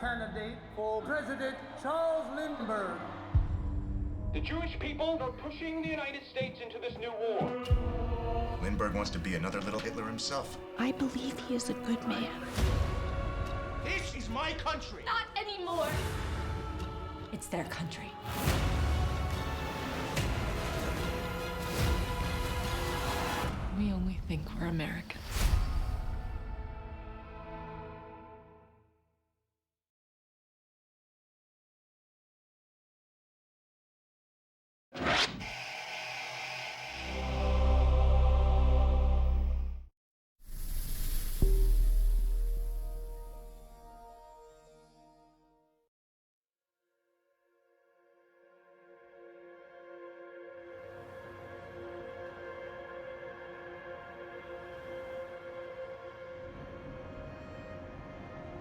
candidate for President Charles Lindbergh. The Jewish people are pushing the United States into this new war. Lindbergh wants to be another little Hitler himself. I believe he is a good man. This is my country. Not anymore. It's their country. We only think we're Americans.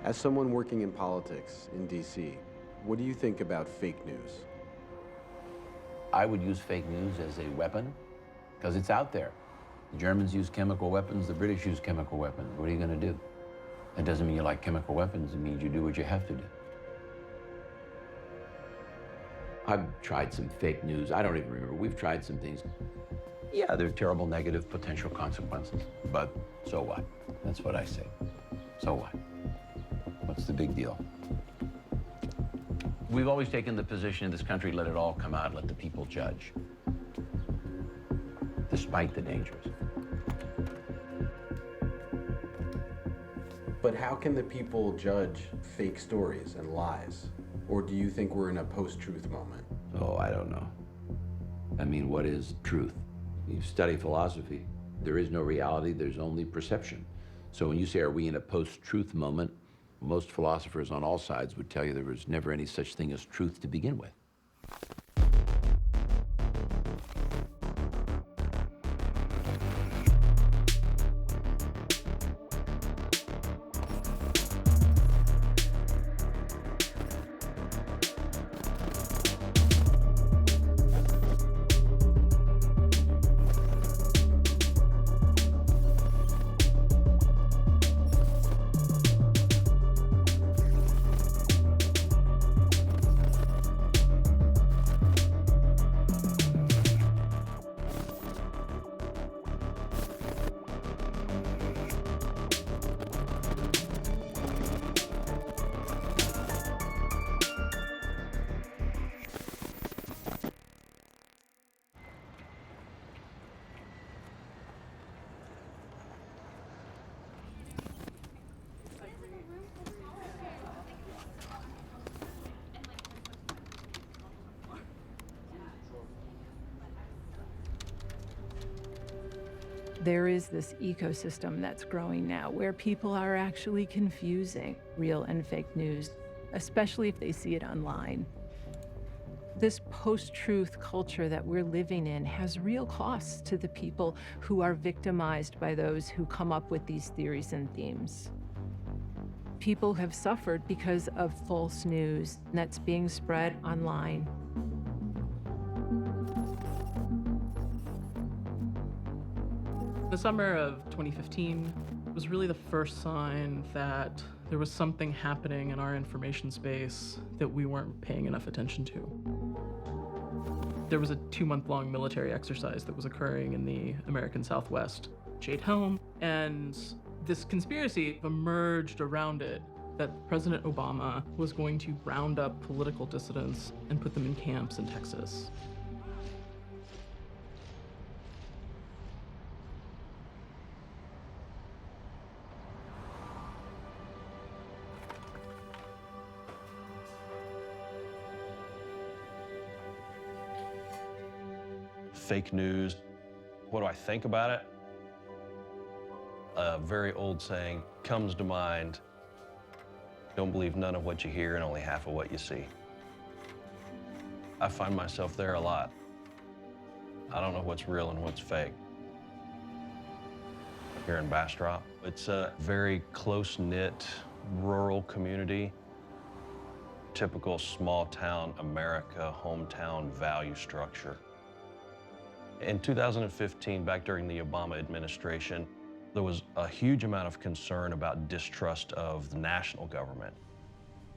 As someone working in politics in DC, what do you think about fake news? I would use fake news as a weapon because it's out there. The Germans use chemical weapons, the British use chemical weapons. What are you going to do? It doesn't mean you like chemical weapons, it means you do what you have to do. I've tried some fake news. I don't even remember. We've tried some things. Yeah, there are terrible negative potential consequences, but so what? That's what I say. So what? What's the big deal? We've always taken the position in this country, let it all come out, let the people judge, despite the dangers. But how can the people judge fake stories and lies? Or do you think we're in a post-truth moment? Oh, I don't know. I mean, what is truth? You study philosophy. There is no reality, there's only perception. So when you say, are we in a post-truth moment, most philosophers on all sides would tell you there was never any such thing as truth to begin with. There is this ecosystem that's growing now where people are actually confusing real and fake news, especially if they see it online. This post-truth culture that we're living in has real costs to the people who are victimized by those who come up with these theories and themes. People have suffered because of false news that's being spread online. The summer of 2015 was really the first sign that there was something happening in our information space that we weren't paying enough attention to. There was a 2-month-long military exercise that was occurring in the American Southwest, Jade Helm, and this conspiracy emerged around it that President Obama was going to round up political dissidents and put them in camps in Texas. Fake news. What do I think about it? A very old saying comes to mind: don't believe none of what you hear and only half of what you see. I find myself there a lot. I don't know what's real and what's fake. Here in Bastrop, it's a very close-knit rural community. Typical small-town America hometown value structure. In 2015, back during the Obama administration, there was a huge amount of concern about distrust of the national government.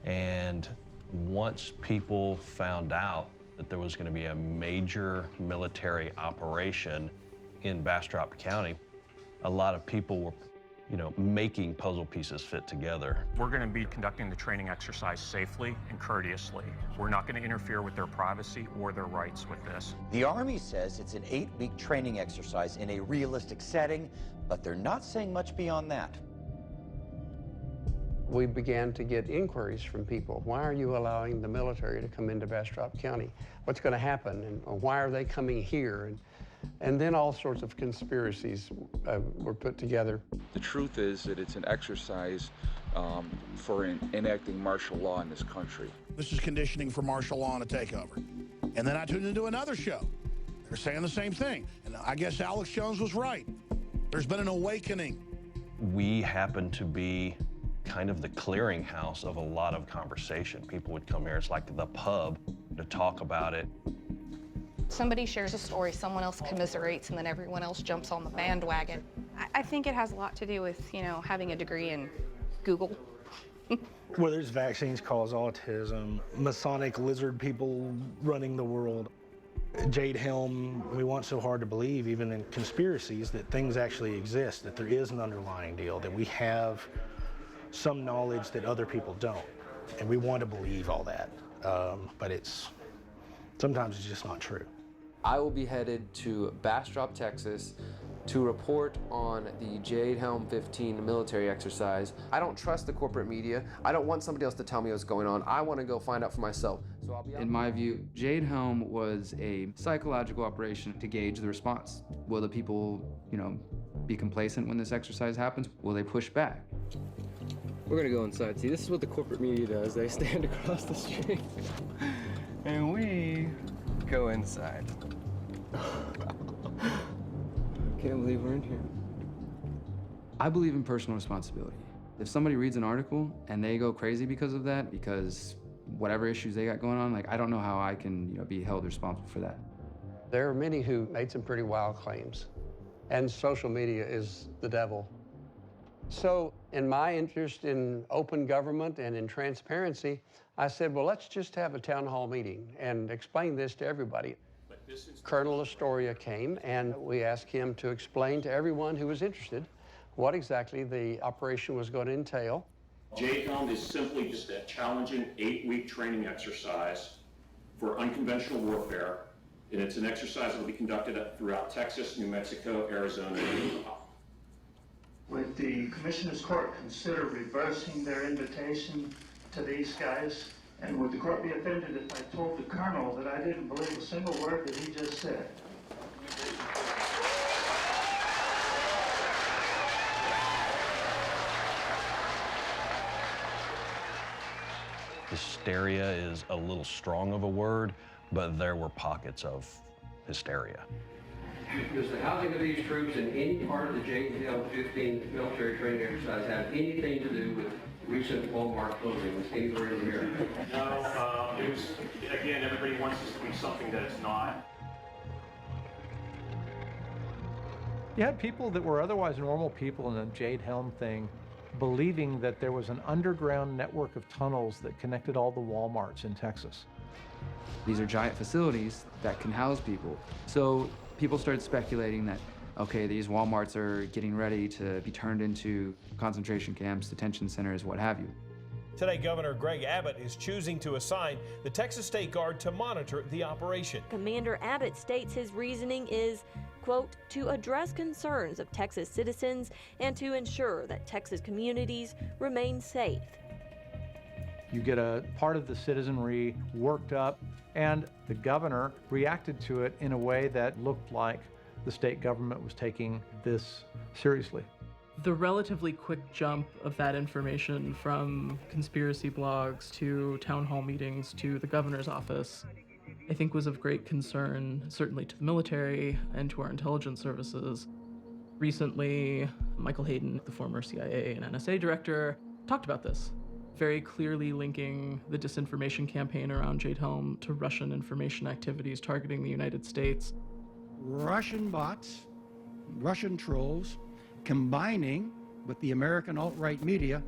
And once people found out that there was going to be a major military operation in Bastrop County, a lot of people were, making puzzle pieces fit together. We're going to be conducting the training exercise safely and courteously. We're not going to interfere with their privacy or their rights with this. The Army says it's an 8-week training exercise in a realistic setting, but they're not saying much beyond that. We began to get inquiries from people. Why are you allowing the military to come into Bastrop County? What's going to happen? And why are they coming here? And then all sorts of conspiracies were put together. The truth is that it's an exercise for enacting martial law in this country. This is conditioning for martial law and a takeover. And then I tuned into another show. They're saying the same thing. And I guess Alex Jones was right. There's been an awakening. We happen to be kind of the clearinghouse of a lot of conversation. People would come here, it's like the pub, to talk about it. Somebody shares a story, someone else commiserates, and then everyone else jumps on the bandwagon. I think it has a lot to do with, having a degree in Google. Whether it's vaccines cause autism, Masonic lizard people running the world, Jade Helm, we want so hard to believe, even in conspiracies, that things actually exist, that there is an underlying deal, that we have some knowledge that other people don't. And we want to believe all that, but sometimes it's just not true. I will be headed to Bastrop, Texas to report on the Jade Helm 15 military exercise. I don't trust the corporate media. I don't want somebody else to tell me what's going on. I want to go find out for myself. So I'll be In my view, Jade Helm was a psychological operation to gauge the response. Will the people, be complacent when this exercise happens? Will they push back? We're gonna go inside. See, this is what the corporate media does. They stand across the street and we go inside. Can't believe we're in here. I believe in personal responsibility. If somebody reads an article and they go crazy because of that, because whatever issues they got going on, I don't know how I can, be held responsible for that. There are many who made some pretty wild claims, and social media is the devil. So in my interest in open government and in transparency, I said, well, let's just have a town hall meeting and explain this to everybody. Colonel Astoria came, and we asked him to explain to everyone who was interested what exactly the operation was going to entail. Jade Helm is simply just a challenging 8-week training exercise for unconventional warfare, and it's an exercise that will be conducted throughout Texas, New Mexico, Arizona, and Utah. Would the Commissioner's Court consider reversing their invitation to these guys? And would the court be offended if I told the Colonel that I didn't believe a single word that he just said? Hysteria is a little strong of a word, but there were pockets of hysteria. Does the housing of these troops in any part of the Jade Helm 15 military training exercise have anything to do with recent Walmart closings anywhere in America? No, it was, again, everybody wants this to be something that it's not. You had people that were otherwise normal people in the Jade Helm thing believing that there was an underground network of tunnels that connected all the Walmarts in Texas. These are giant facilities that can house people. So people started speculating that, okay, these Walmarts are getting ready to be turned into concentration camps, detention centers, what have you. Today, Governor Greg Abbott is choosing to assign the Texas State Guard to monitor the operation. Commander Abbott states his reasoning is, quote, to address concerns of Texas citizens and to ensure that Texas communities remain safe. You get a part of the citizenry worked up, and the governor reacted to it in a way that looked like the state government was taking this seriously. The relatively quick jump of that information from conspiracy blogs to town hall meetings to the governor's office, I think was of great concern, certainly to the military and to our intelligence services. Recently, Michael Hayden, the former CIA and NSA director, talked about this, very clearly linking the disinformation campaign around Jade Helm to Russian information activities targeting the United States. Russian bots, Russian trolls, combining with the American alt-right media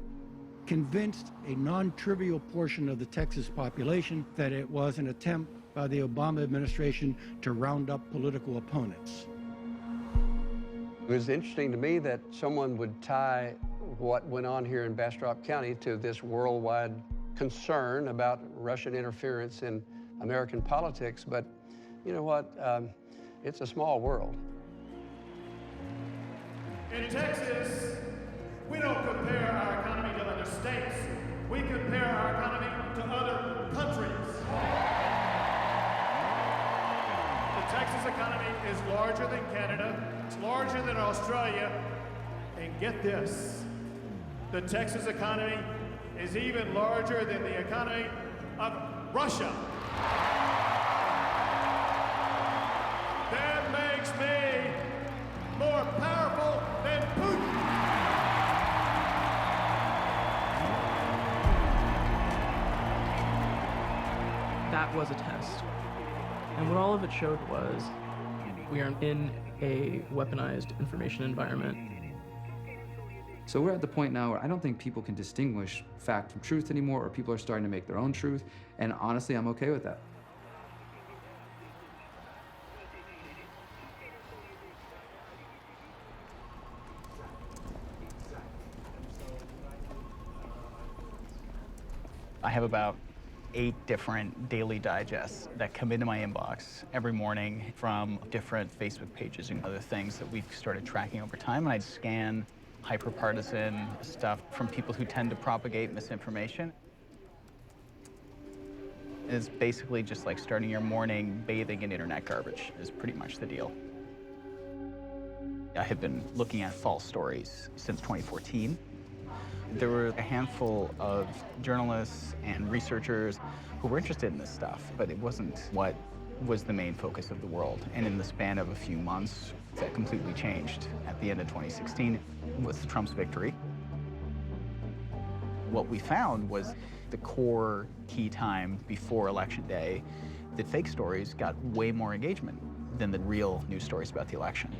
convinced a non-trivial portion of the Texas population that it was an attempt by the Obama administration to round up political opponents. It was interesting to me that someone would tie what went on here in Bastrop County to this worldwide concern about Russian interference in American politics, but you know what? It's a small world. In Texas, we don't compare our economy to other states. We compare our economy to other countries. The Texas economy is larger than Canada. It's larger than Australia. And get this, the Texas economy is even larger than the economy of Russia. That makes me more powerful than Putin. That was a test. And what all of it showed was we are in a weaponized information environment. So we're at the point now where I don't think people can distinguish fact from truth anymore, or people are starting to make their own truth, and honestly, I'm okay with that. I have about 8 different daily digests that come into my inbox every morning from different Facebook pages and other things that we've started tracking over time. And I scan hyper-partisan stuff from people who tend to propagate misinformation. It's basically just like starting your morning bathing in internet garbage is pretty much the deal. I have been looking at false stories since 2014. There were a handful of journalists and researchers who were interested in this stuff, but it wasn't what was the main focus of the world. And in the span of a few months, that completely changed at the end of 2016 with Trump's victory. What we found was the core key time before Election Day, that fake stories got way more engagement than the real news stories about the election.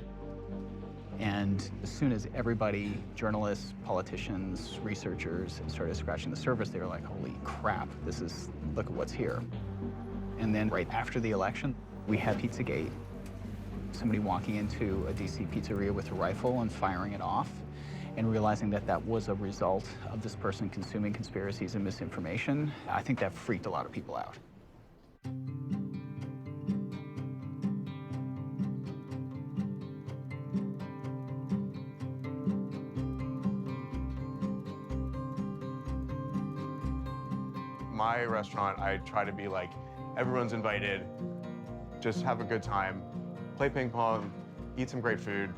And as soon as everybody, journalists, politicians, researchers, started scratching the surface, they were like, holy crap, look at what's here. And then right after the election, we had Pizzagate. Somebody walking into a DC pizzeria with a rifle and firing it off, and realizing that that was a result of this person consuming conspiracies and misinformation. I think that freaked a lot of people out. My restaurant, I try to be like, everyone's invited, just have a good time, play ping pong, eat some great food.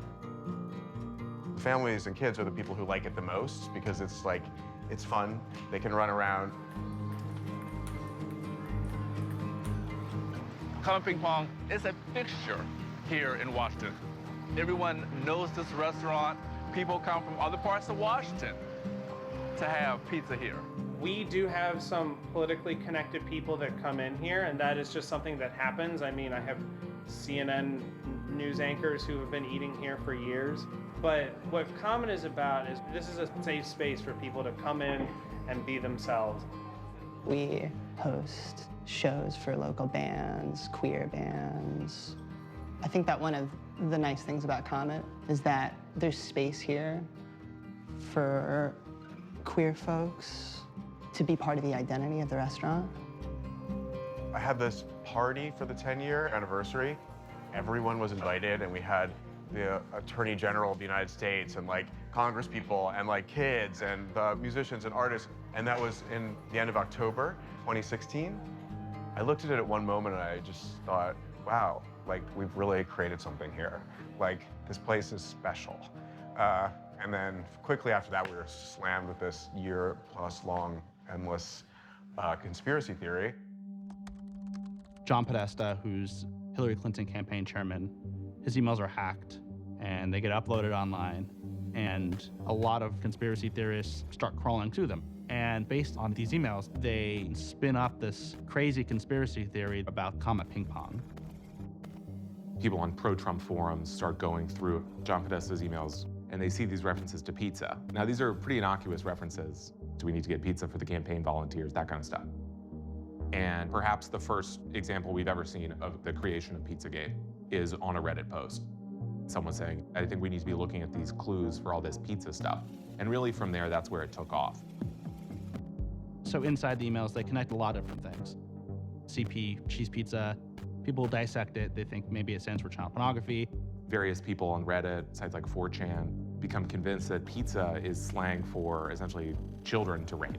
Families and kids are the people who like it the most because it's like, it's fun, they can run around. Comet Ping Pong is a fixture here in Washington. Everyone knows this restaurant. People come from other parts of Washington to have pizza here. We do have some politically connected people that come in here, and that is just something that happens. I mean, I have CNN news anchors who have been eating here for years. But what Comet is about is this is a safe space for people to come in and be themselves. We host shows for local bands, queer bands. I think that one of the nice things about Comet is that there's space here for queer folks to be part of the identity of the restaurant. I had this party for the 10-year anniversary. Everyone was invited, and we had the Attorney General of the United States and like Congress people and like kids and the musicians and artists. And that was in the end of October 2016. I looked at it at one moment and I just thought, wow, like we've really created something here. Like this place is special. And then quickly after that, we were slammed with this year-plus long, endless conspiracy theory. John Podesta, who's Hillary Clinton campaign chairman, his emails are hacked and they get uploaded online, and a lot of conspiracy theorists start crawling to them. And based on these emails, they spin up this crazy conspiracy theory about Comet Ping Pong. People on pro-Trump forums start going through John Podesta's emails, and they see these references to pizza. Now, these are pretty innocuous references, Do we need to get pizza for the campaign volunteers? That kind of stuff. And perhaps the first example we've ever seen of the creation of Pizzagate is on a Reddit post. Someone saying, I think we need to be looking at these clues for all this pizza stuff. And really from there, that's where it took off. So inside the emails, they connect a lot of different things. CP, cheese pizza, people dissect it. They think maybe it stands for child pornography. Various people on Reddit, sites like 4chan, become convinced that pizza is slang for essentially children to rape.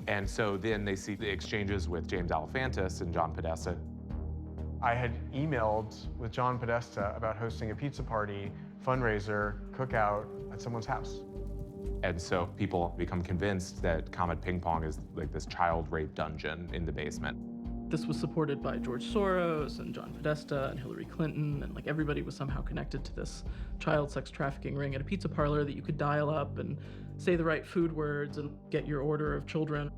And so then they see the exchanges with James Alefantis and John Podesta. I had emailed with John Podesta about hosting a pizza party, fundraiser, cookout at someone's house. And so people become convinced that Comet Ping Pong is like this child rape dungeon in the basement. This was supported by George Soros and John Podesta and Hillary Clinton, and like everybody was somehow connected to this child sex trafficking ring at a pizza parlor that you could dial up and say the right food words and get your order of children.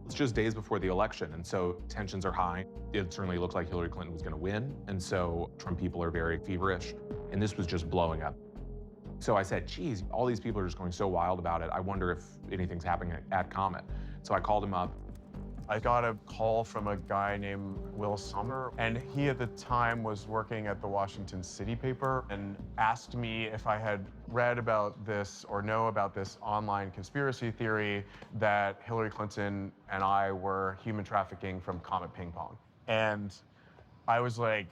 It's just days before the election, and so tensions are high. It certainly looked like Hillary Clinton was going to win, and so Trump people are very feverish, and this was just blowing up. So I said, geez, all these people are just going so wild about it. I wonder if anything's happening at Comet. So I called him up. I got a call from a guy named Will Sommer, and he at the time was working at the Washington City paper and asked me if I had read about this or know about this online conspiracy theory that Hillary Clinton and I were human trafficking from Comet Ping Pong. And I was like,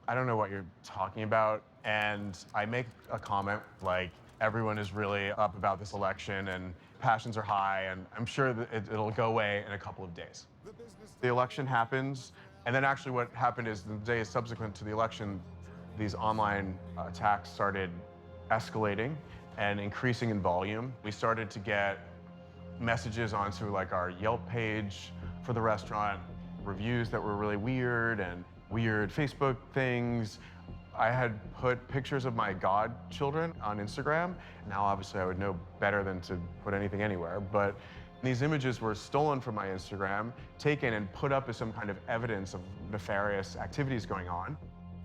I don't know what you're talking about. And I make a comment like, everyone is really up about this election and passions are high, and I'm sure that it'll go away in a couple of days. The election happens, and then actually what happened is the day subsequent to the election, these online attacks started escalating and increasing in volume. We started to get messages onto like our Yelp page for the restaurant, reviews that were really weird and weird Facebook things. I had put pictures of my godchildren on Instagram. Now, obviously, I would know better than to put anything anywhere, but these images were stolen from my Instagram, taken and put up as some kind of evidence of nefarious activities going on.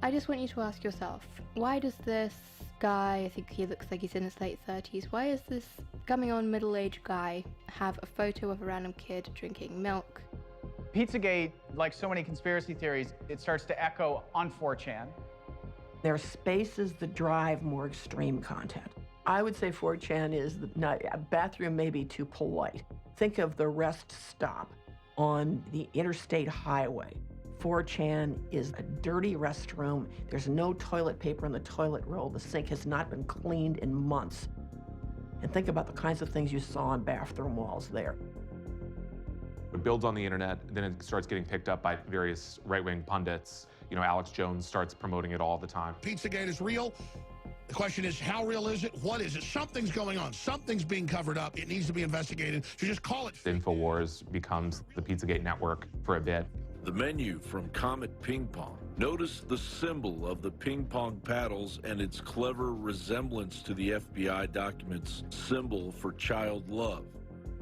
I just want you to ask yourself, why does this guy, I think he looks like he's in his late 30s, why is this coming on middle-aged guy have a photo of a random kid drinking milk? Pizzagate, like so many conspiracy theories, it starts to echo on 4chan. There are spaces that drive more extreme content. I would say 4chan is, a bathroom may be too polite. Think of the rest stop on the interstate highway. 4chan is a dirty restroom. There's no toilet paper in the toilet roll. The sink has not been cleaned in months. And think about the kinds of things you saw on bathroom walls there. It builds on the internet, then it starts getting picked up by various right-wing pundits. You know, Alex Jones starts promoting it all the time. Pizzagate is real. The question is, how real is it? What is it? Something's going on. Something's being covered up. It needs to be investigated. So just call it. InfoWars becomes the Pizzagate network for a bit. The menu from Comet Ping Pong. Notice the symbol of the ping pong paddles and its clever resemblance to the FBI document's symbol for child love.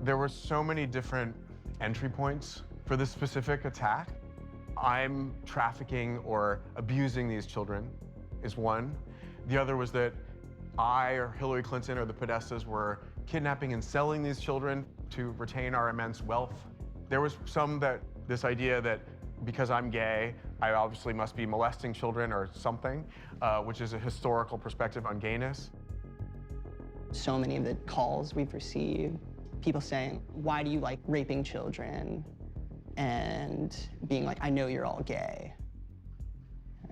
There were so many different entry points for this specific attack. I'm trafficking or abusing these children is one. The other was that I or Hillary Clinton or the Podestas were kidnapping and selling these children to retain our immense wealth. There was this idea that because I'm gay, I obviously must be molesting children or something, which is a historical perspective on gayness. So many of the calls we've received, people saying, why do you like raping children? And being like, I know you're all gay.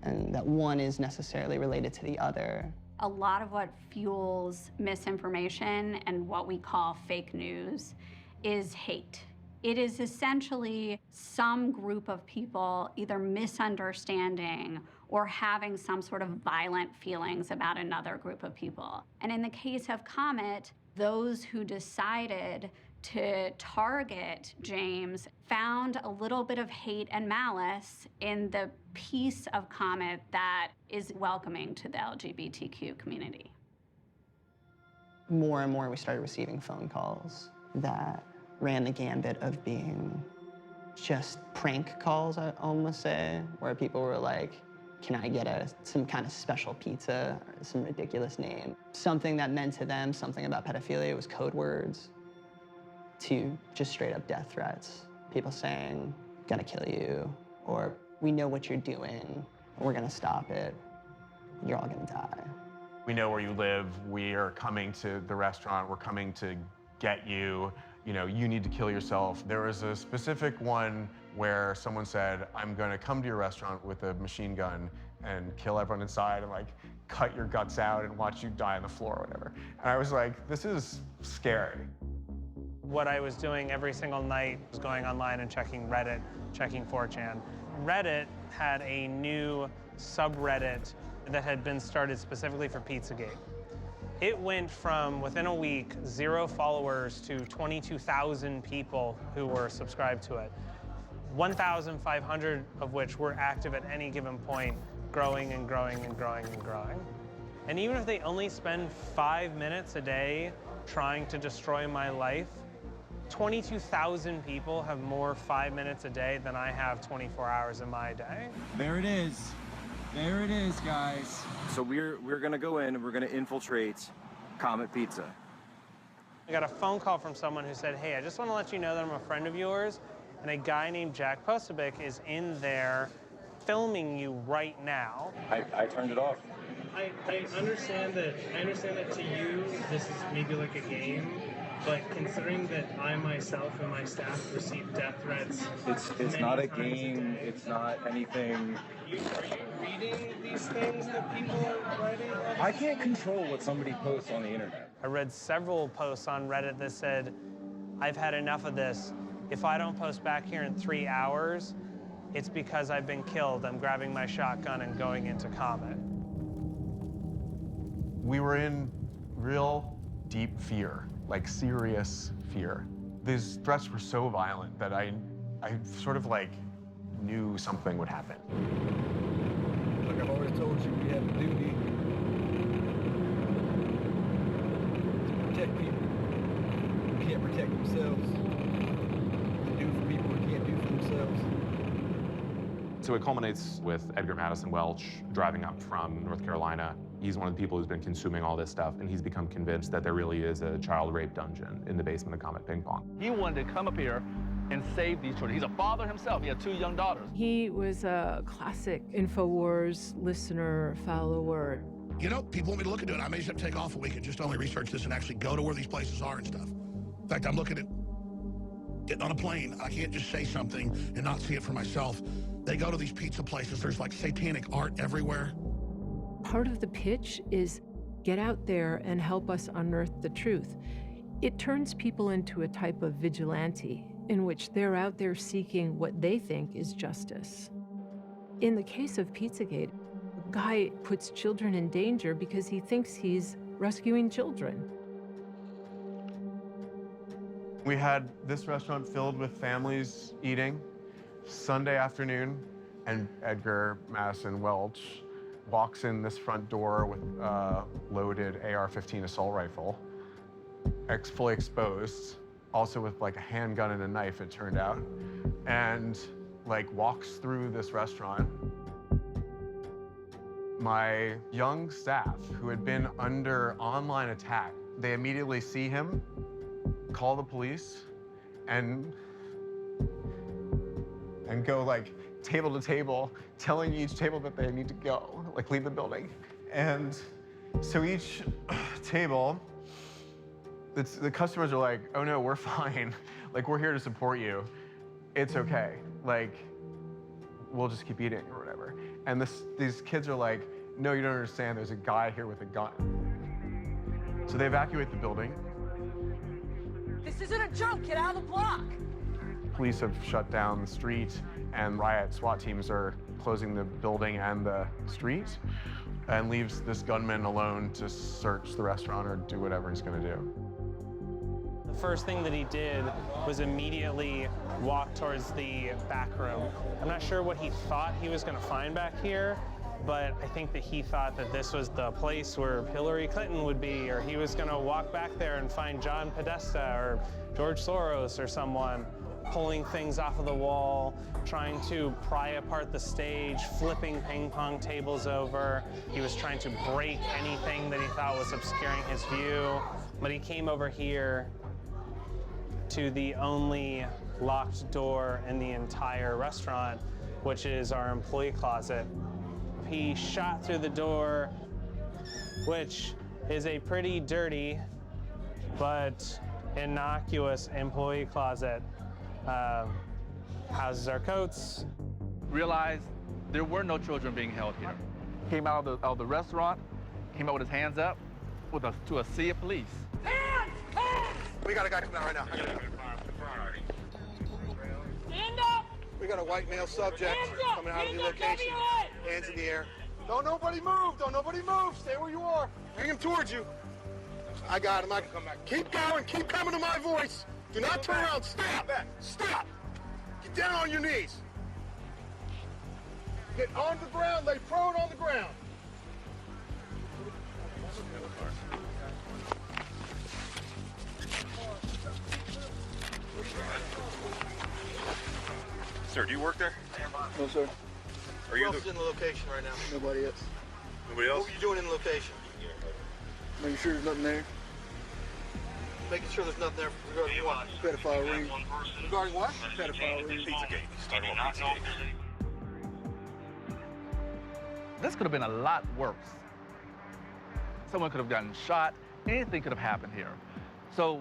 And that one is necessarily related to the other. A lot of what fuels misinformation and what we call fake news is hate. It is essentially some group of people either misunderstanding or having some sort of violent feelings about another group of people. And in the case of Comet, those who decided to target James found a little bit of hate and malice in the piece of Comet that is welcoming to the LGBTQ community. More and more we started receiving phone calls that ran the gambit of being just prank calls, I almost say, where people were like, can I get some kind of special pizza, or some ridiculous name? Something that meant to them something about pedophilia was code words. to just straight up death threats. People saying, gonna kill you, or we know what you're doing, we're gonna stop it, you're all gonna die. We know where you live, we are coming to the restaurant, we're coming to get you, you know, you need to kill yourself. There was a specific one where someone said, I'm gonna come to your restaurant with a machine gun and kill everyone inside and like cut your guts out and watch you die on the floor or whatever. And I was like, this is scary. What I was doing every single night was going online and checking Reddit, checking 4chan. Reddit had a new subreddit that had been started specifically for Pizzagate. It went from, within a week, 0 followers to 22,000 people who were subscribed to it. 1,500 of which were active at any given point, growing and growing and growing and growing. And even if they only spend 5 minutes a day trying to destroy my life, 22,000 people have more 5 minutes a day than I have 24 hours in my day. There it is. There it is, guys. So we're gonna go in and we're gonna infiltrate Comet Pizza. I got a phone call from someone who said, hey, I just want to let you know that I'm a friend of yours, and a guy named Jack Posobiec is in there filming you right now. I turned it off. I understand that to you this is maybe like a game, but considering that I myself and my staff receive death threats, It's not a game. It's not anything. Are you reading these things that people are writing? I can't control what somebody posts on the internet. I read several posts on Reddit that said, I've had enough of this. If I don't post back here in 3 hours, it's because I've been killed. I'm grabbing my shotgun and going into Comet. We were in real deep fear, like serious fear. These threats were so violent that I sort of like knew something would happen. Look, I've always told you we have a duty to protect people who can't protect themselves, to do for people who can't do for themselves. So it culminates with Edgar Madison Welch driving up from North Carolina. He's one of the people who's been consuming all this stuff, and he's become convinced that there really is a child rape dungeon in the basement of Comet Ping Pong. He wanted to come up here and save these children. He's a father himself. He had 2 young daughters. He was a classic InfoWars listener, follower. You know, people want me to look into it. I may just have to take off a week and just only research this and actually go to where these places are and stuff. In fact, I'm looking at getting on a plane. I can't just say something and not see it for myself. They go to these pizza places. There's like satanic art everywhere. Part of the pitch is get out there and help us unearth the truth. It turns people into a type of vigilante in which they're out there seeking what they think is justice. In the case of Pizzagate, a guy puts children in danger because he thinks he's rescuing children. We had this restaurant filled with families eating Sunday afternoon, and Edgar Madison Welch walks in this front door with a loaded AR-15 assault rifle, fully exposed, also with like a handgun and a knife, it turned out, and like walks through this restaurant. My young staff, who had been under online attack, they immediately see him, call the police, and go like table to table, telling each table that they need to go, like leave the building. And so each table, the customers are like, oh no, we're fine. Like, we're here to support you. It's okay. Like, we'll just keep eating or whatever. And these kids are like, no, you don't understand. There's a guy here with a gun. So they evacuate the building. This isn't a joke. Get out of the block. Police have shut down the street, and riot SWAT teams are closing the building and the street, and leaves this gunman alone to search the restaurant or do whatever he's gonna do. The first thing that he did was immediately walk towards the back room. I'm not sure what he thought he was gonna find back here, but I think that he thought that this was the place where Hillary Clinton would be, or he was gonna walk back there and find John Podesta or George Soros or someone, pulling things off of the wall, trying to pry apart the stage, flipping ping pong tables over. He was trying to break anything that he thought was obscuring his view, but he came over here to the only locked door in the entire restaurant, which is our employee closet. He shot through the door, which is a pretty dirty but innocuous employee closet. Houses our coats. Realized there were no children being held here. Came out of the restaurant, came out with his hands up to a sea of police. Hands! Hands! We got a guy coming out right now. Stand up! We got a white male subject coming out of the location. Hands in the air. Don't nobody move. Don't nobody move. Stay where you are. Bring him towards you. I got him. I can come back. Keep going. Keep coming to my voice. Do not turn around. Stop. Stop. Get down on your knees. Get on the ground. Lay prone on the ground. Sir, do you work there? No, sir. Are you Who else is in the location right now? Nobody else. Nobody else? What were you doing in the location? Making sure there's nothing there. Making sure there's nothing there regarding what? Pedophile ring. Regarding what? Pedophile ring. Pizzagate. He's talking about Pizzagate. This could have been a lot worse. Someone could have gotten shot. Anything could have happened here. So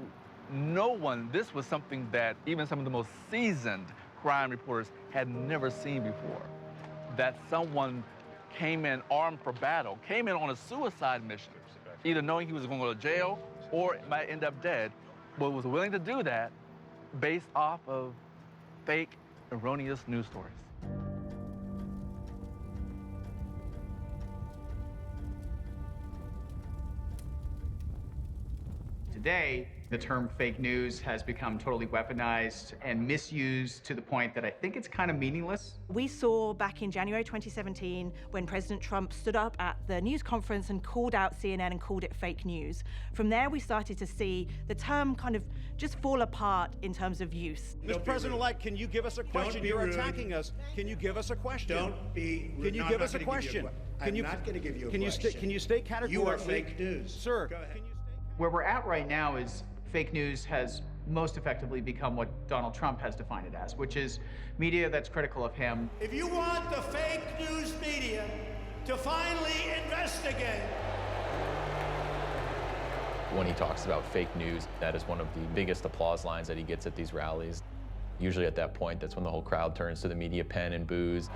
this was something that even some of the most seasoned crime reporters had never seen before. That someone came in armed for battle, came in on a suicide mission, either knowing he was going to go to jail or might end up dead, but was willing to do that based off of fake, erroneous news stories. Today, the term fake news has become totally weaponized and misused to the point that I think it's kind of meaningless. We saw back in January 2017 when President Trump stood up at the news conference and called out CNN and called it fake news. From there, we started to see the term kind of just fall apart in terms of use. Mr. President-elect, can you give us a question? You're attacking us. Can you give us a question? Don't be rude. Can you give us a question? I'm not going to give you a question. Can you state categorically? You are fake news. Sir. Go ahead. Where we're at right now is fake news has most effectively become what Donald Trump has defined it as, which is media that's critical of him. If you want the fake news media to finally investigate. When he talks about fake news, that is one of the biggest applause lines that he gets at these rallies. Usually at that point, that's when the whole crowd turns to the media pen and boos.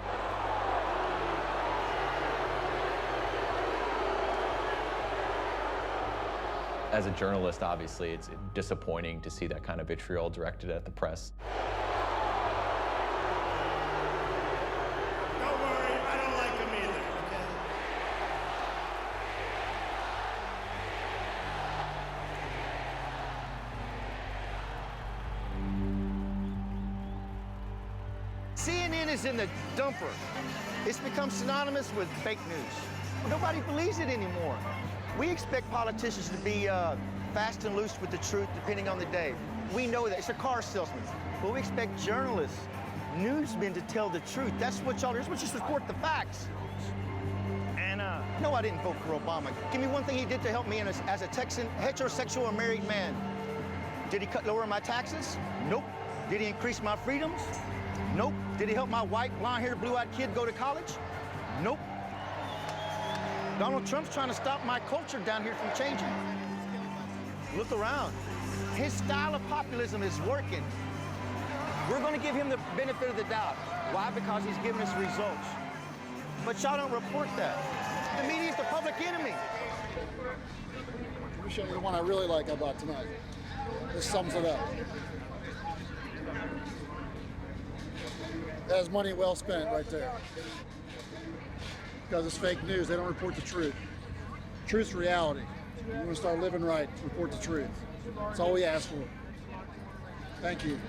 As a journalist, obviously, it's disappointing to see that kind of vitriol directed at the press. Don't worry, I don't like them either, CNN is in the dumper. It's become synonymous with fake news. Nobody believes it anymore. We expect politicians to be fast and loose with the truth, depending on the day. We know that. It's a car salesman. But we expect journalists, newsmen to tell the truth. That's what y'all do. That's what you support the facts. And no, I didn't vote for Obama. Give me one thing he did to help me as a Texan, heterosexual and married man. Did he lower my taxes? Nope. Did he increase my freedoms? Nope. Did he help my white, blonde-haired, blue-eyed kid go to college? Nope. Donald Trump's trying to stop my culture down here from changing. Look around. His style of populism is working. We're going to give him the benefit of the doubt. Why? Because he's giving us results. But y'all don't report that. The media is the public enemy. Let me show you the one I really like about tonight. This sums it up. That is money well spent right there. Because it's fake news. They don't report the truth. Truth's reality. You want to start living right, report the truth. That's all we ask for. Thank you.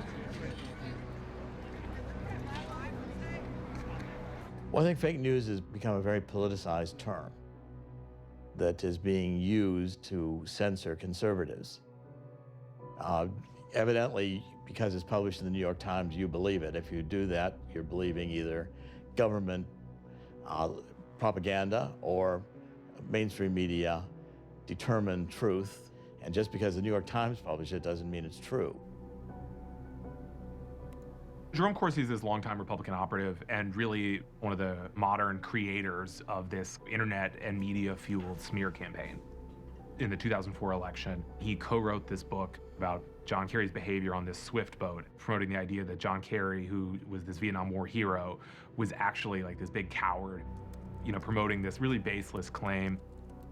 Well, I think fake news has become a very politicized term that is being used to censor conservatives. Evidently, because it's published in the New York Times, you believe it. If you do that, you're believing either government propaganda or mainstream media determined truth. And just because the New York Times published it doesn't mean it's true. Jerome Corsi is this longtime Republican operative and really one of the modern creators of this internet and media-fueled smear campaign. In the 2004 election, he co-wrote this book about John Kerry's behavior on this Swift boat, promoting the idea that John Kerry, who was this Vietnam War hero, was actually like this big coward, promoting this really baseless claim.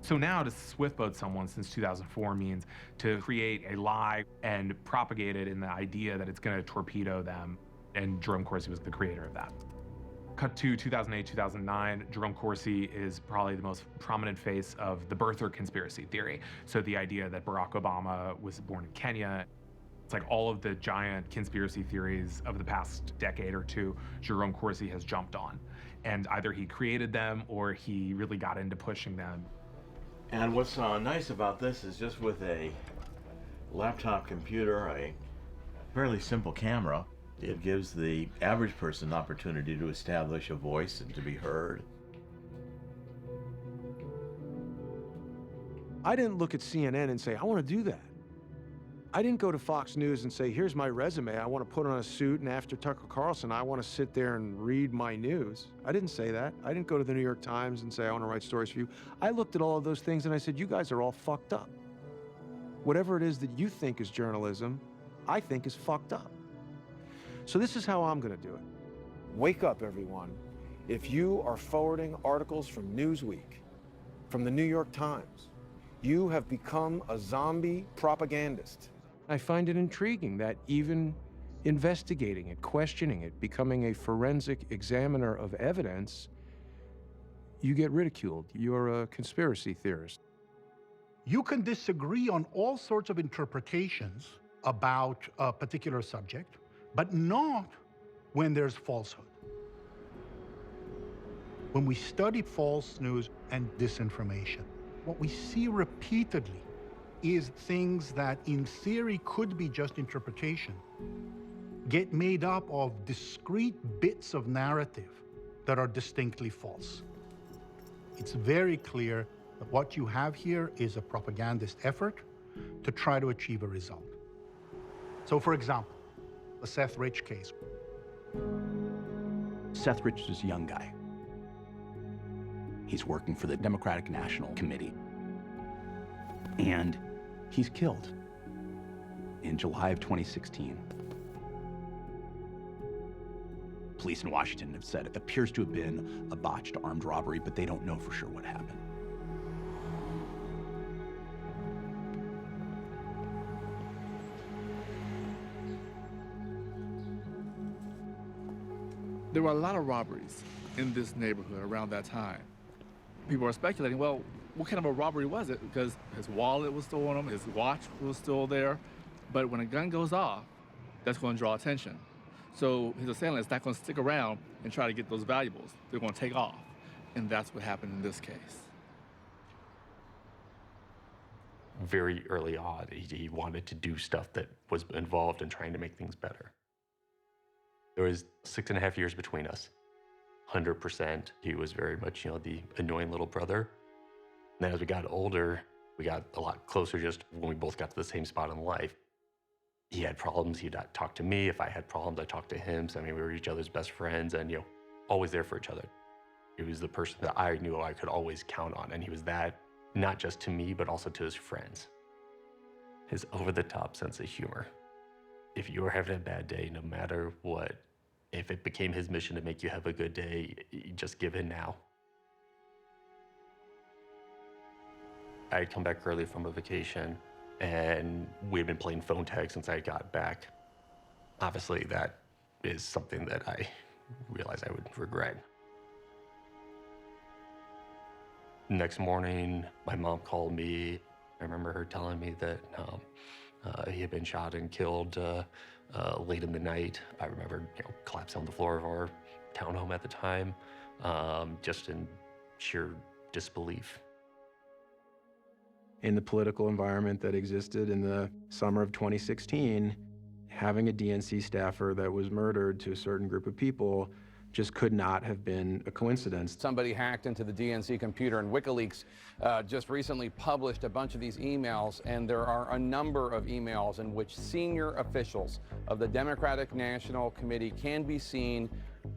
So now to Swift boat someone since 2004 means to create a lie and propagate it in the idea that it's going to torpedo them. And Jerome Corsi was the creator of that. Cut to 2008, 2009, Jerome Corsi is probably the most prominent face of the birther conspiracy theory. So the idea that Barack Obama was born in Kenya. It's like all of the giant conspiracy theories of the past decade or two, Jerome Corsi has jumped on. And either he created them or he really got into pushing them. And what's nice about this is just with a laptop computer, a fairly simple camera, it gives the average person an opportunity to establish a voice and to be heard. I didn't look at CNN and say, I want to do that. I didn't go to Fox News and say, here's my resume. I want to put on a suit, and after Tucker Carlson, I want to sit there and read my news. I didn't say that. I didn't go to the New York Times and say, I want to write stories for you. I looked at all of those things and I said, you guys are all fucked up. Whatever it is that you think is journalism, I think is fucked up. So this is how I'm going to do it. Wake up, everyone. If you are forwarding articles from Newsweek, from the New York Times, you have become a zombie propagandist. I find it intriguing that even investigating it, questioning it, becoming a forensic examiner of evidence, you get ridiculed. You're a conspiracy theorist. You can disagree on all sorts of interpretations about a particular subject, but not when there's falsehood. When we study false news and disinformation, what we see repeatedly is things that in theory could be just interpretation get made up of discrete bits of narrative that are distinctly false. It's very clear that what you have here is a propagandist effort to try to achieve a result. So for example, the Seth Rich case. Seth Rich is a young guy. He's working for the Democratic National Committee. And he's killed in July of 2016. Police in Washington have said it appears to have been a botched armed robbery, but they don't know for sure what happened. There were a lot of robberies in this neighborhood around that time. People are speculating, well, what kind of a robbery was it? Because his wallet was still on him, his watch was still there. But when a gun goes off, that's going to draw attention. So his assailant is not going to stick around and try to get those valuables. They're going to take off. And that's what happened in this case. Very early on, he wanted to do stuff that was involved in trying to make things better. There was 6.5 years between us. 100%. He was very much, the annoying little brother. And then as we got older, we got a lot closer just when we both got to the same spot in life. He had problems, he'd talk to me. If I had problems, I talked to him. So, we were each other's best friends and, always there for each other. He was the person that I knew I could always count on. And he was that, not just to me, but also to his friends. His over-the-top sense of humor. If you were having a bad day, no matter what, if it became his mission to make you have a good day, you just give in now. I had come back early from a vacation, and we had been playing phone tag since I got back. Obviously, that is something that I realized I would regret. Next morning, my mom called me. I remember her telling me that he had been shot and killed late in the night. I remember collapsing on the floor of our townhome at the time, just in sheer disbelief. In the political environment that existed in the summer of 2016, having a DNC staffer that was murdered to a certain group of people just could not have been a coincidence. Somebody hacked into the DNC computer, and WikiLeaks just recently published a bunch of these emails, and there are a number of emails in which senior officials of the Democratic National Committee can be seen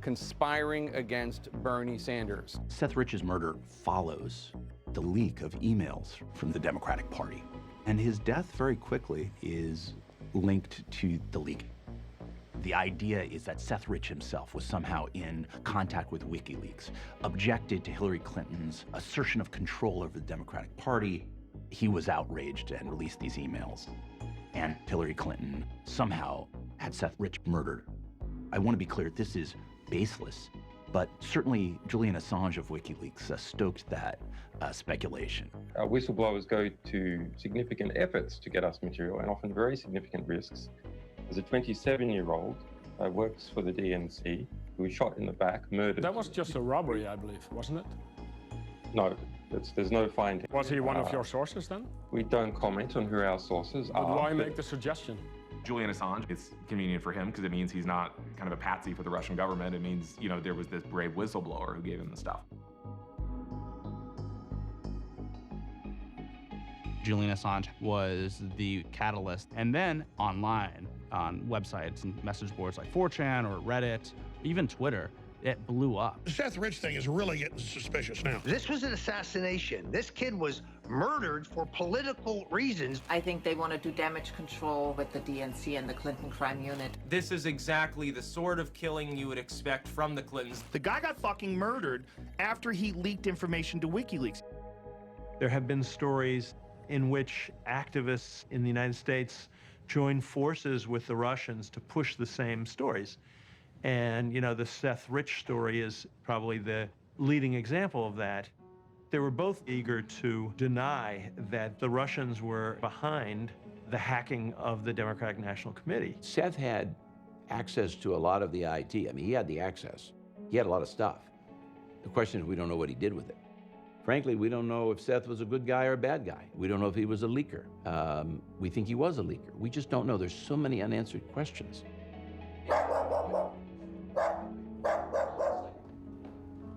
conspiring against Bernie Sanders. Seth Rich's murder follows the leak of emails from the Democratic Party, and his death very quickly is linked to the leak. The idea is that Seth Rich himself was somehow in contact with WikiLeaks, objected to Hillary Clinton's assertion of control over the Democratic Party. He was outraged and released these emails. And Hillary Clinton somehow had Seth Rich murdered. I want to be clear, this is baseless, but certainly Julian Assange of WikiLeaks stoked that speculation. Our whistleblowers go to significant efforts to get us material, and often very significant risks. There's a 27-year-old works for the DNC who was shot in the back, murdered. That was just a robbery, I believe, wasn't it? No, there's no finding. Was he one of your sources then? We don't comment on who our sources But are. why make the suggestion? Julian Assange, it's convenient for him because it means he's not kind of a patsy for the Russian government. It means, you know, there was this brave whistleblower who gave him the stuff. Julian Assange was the catalyst. And then online, on websites and message boards like 4chan or Reddit, even Twitter, it blew up. The Seth Rich thing is really getting suspicious now. This was an assassination. This kid was murdered for political reasons. I think they want to do damage control with the DNC and the Clinton crime unit. This is exactly the sort of killing you would expect from the Clintons. The guy got fucking murdered after he leaked information to WikiLeaks. There have been stories in which activists in the United States joined forces with the Russians to push the same stories. And, you know, the Seth Rich story is probably the leading example of that. They were both eager to deny that the Russians were behind the hacking of the Democratic National Committee. Seth had access to a lot of the IT. I mean, he had the access. He had a lot of stuff. The question is, we don't know what he did with it. Frankly, we don't know if Seth was a good guy or a bad guy. We don't know if he was a leaker. We think he was a leaker. We just don't know. There's so many unanswered questions.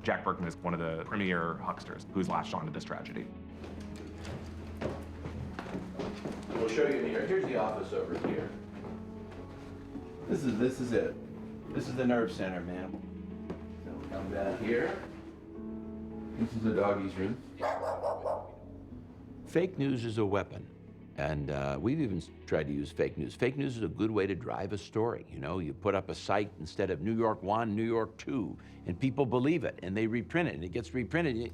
Jack Berkman is one of the premier hucksters who's latched onto this tragedy. We'll show you here. Here's the office over here. This is it. This is the nerve center, man. So we'll come down here. This is the doggy's room. Fake news is a weapon. And we've even tried to use fake news. Fake news is a good way to drive a story. You know, you put up a site instead of New York 1, New York 2, and people believe it, and they reprint it, and it gets reprinted.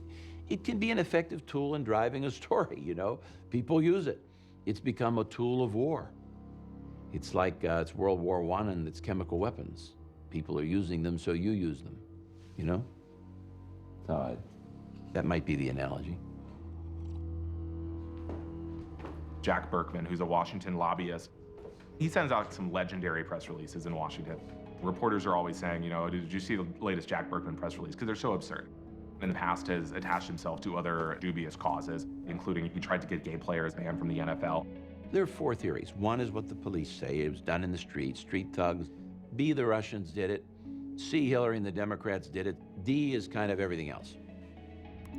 It can be an effective tool in driving a story, you know? People use it. It's become a tool of war. It's like it's World War I and it's chemical weapons. People are using them, so you use them, you know? So that might be the analogy. Jack Berkman, who's a Washington lobbyist, he sends out some legendary press releases in Washington. Reporters are always saying, you know, did you see the latest Jack Berkman press release? Because they're so absurd. In the past has attached himself to other dubious causes, including he tried to get gay players banned from the NFL. There are four theories. One is what the police say. It was done in the street, street thugs. B, the Russians did it. C, Hillary and the Democrats did it. D is kind of everything else.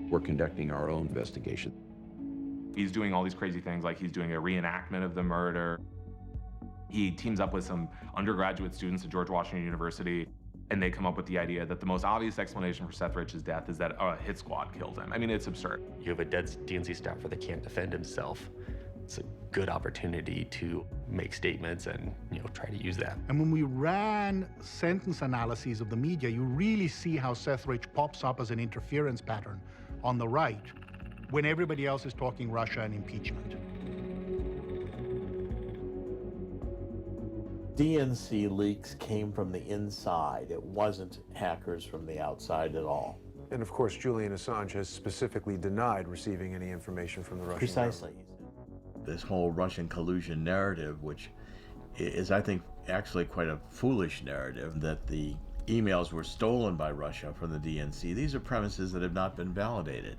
We're conducting our own investigation. He's doing all these crazy things, like he's doing a reenactment of the murder. He teams up with some undergraduate students at George Washington University, and they come up with the idea that the most obvious explanation for Seth Rich's death is that a hit squad killed him. I mean, it's absurd. You have a dead DNC staffer that can't defend himself. It's a good opportunity to make statements and, you know, try to use that. And when we ran sentence analyses of the media, you really see how Seth Rich pops up as an interference pattern on the right when everybody else is talking Russia and impeachment. DNC leaks came from the inside. It wasn't hackers from the outside at all. And of course, Julian Assange has specifically denied receiving any information from the Russian Precisely. government. This whole Russian collusion narrative, which is, I think, actually quite a foolish narrative, that the emails were stolen by Russia from the DNC. These are premises that have not been validated.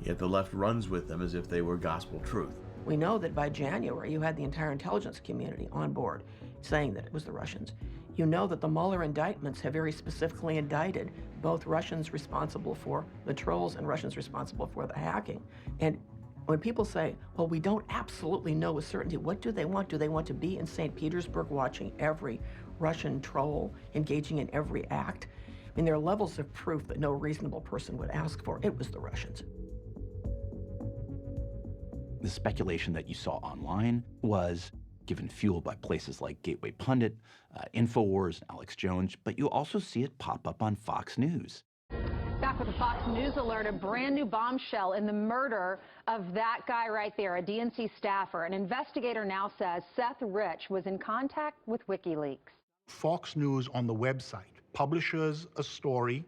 Yet the left runs with them as if they were gospel truth. We know that by January, you had the entire intelligence community on board saying that it was the Russians. You know that the Mueller indictments have very specifically indicted both Russians responsible for the trolls and Russians responsible for the hacking. And when people say, well, we don't absolutely know with certainty, what do they want? Do they want to be in St. Petersburg watching every Russian troll engaging in every act? I mean, there are levels of proof that no reasonable person would ask for. It was the Russians. The speculation that you saw online was given fuel by places like Gateway Pundit, InfoWars, Alex Jones, but you also see it pop up on Fox News. Back with a Fox News alert, a brand new bombshell in the murder of that guy right there, a DNC staffer. An investigator now says Seth Rich was in contact with WikiLeaks. Fox News on the website publishes a story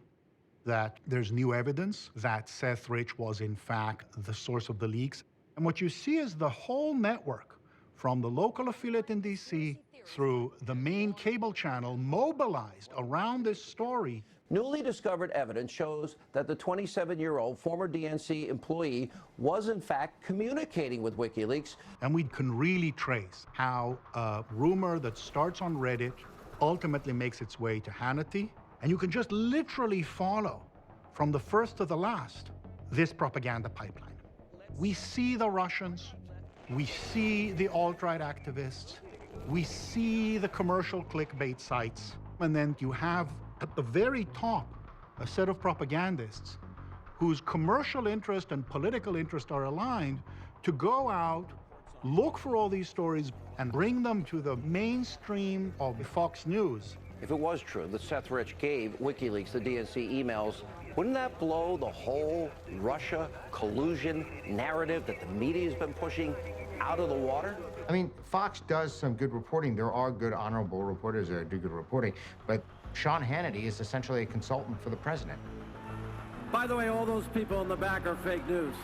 that there's new evidence that Seth Rich was in fact the source of the leaks. And what you see is the whole network, from the local affiliate in DC through the main cable channel, mobilized around this story. Newly discovered evidence shows that the 27-year-old former DNC employee was in fact communicating with WikiLeaks. And we can really trace how a rumor that starts on Reddit ultimately makes its way to Hannity. And you can just literally follow, from the first to the last, this propaganda pipeline. We see the Russians, we see the alt-right activists, we see the commercial clickbait sites, and then you have at the very top a set of propagandists whose commercial interest and political interest are aligned to go out, look for all these stories, and bring them to the mainstream of Fox News. If it was true that Seth Rich gave WikiLeaks the DNC emails, wouldn't that blow the whole Russia collusion narrative that the media's been pushing out of the water? I mean, Fox does some good reporting. There are good, honorable reporters that do good reporting, but Sean Hannity is essentially a consultant for the president. By the way, all those people in the back are fake news.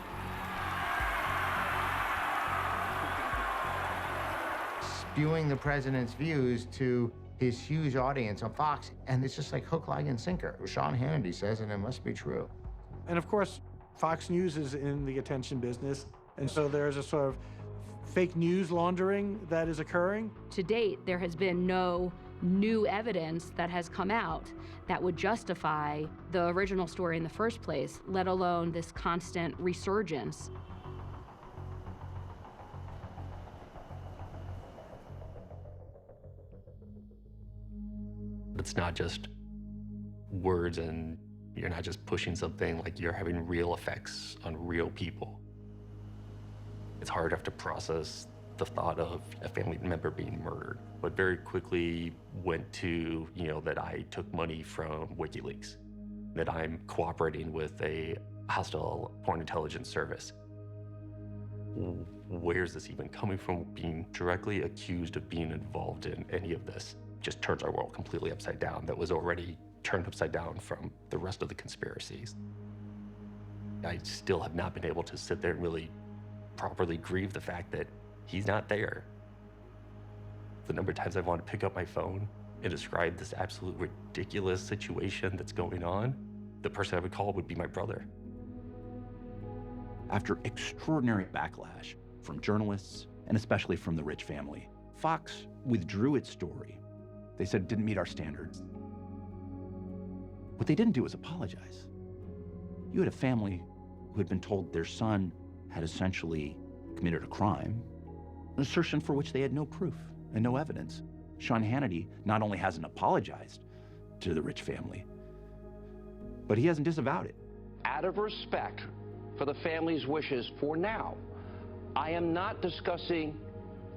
Spewing the president's views to his huge audience on Fox, and it's just like hook, line, and sinker. Sean Hannity says, and it must be true. And of course, Fox News is in the attention business, and so there's a sort of fake news laundering that is occurring. To date, there has been no new evidence that has come out that would justify the original story in the first place, let alone this constant resurgence. It's not just words, and you're not just pushing something, like you're having real effects on real people. It's hard enough to process the thought of a family member being murdered, but very quickly went to, that I took money from WikiLeaks, that I'm cooperating with a hostile foreign intelligence service. Where's this even coming from? Being directly accused of being involved in any of this just turns our world completely upside down. That was already turned upside down from the rest of the conspiracies. I still have not been able to sit there and really properly grieve the fact that he's not there. The number of times I want to pick up my phone and describe this absolute ridiculous situation that's going on, the person I would call would be my brother. After extraordinary backlash from journalists, and especially from the Rich family, Fox withdrew its story. They said it didn't meet our standards. What they didn't do was apologize. You had a family who had been told their son had essentially committed a crime, an assertion for which they had no proof and no evidence. Sean Hannity not only hasn't apologized to the Rich family, but he hasn't disavowed it. Out of respect for the family's wishes for now, I am not discussing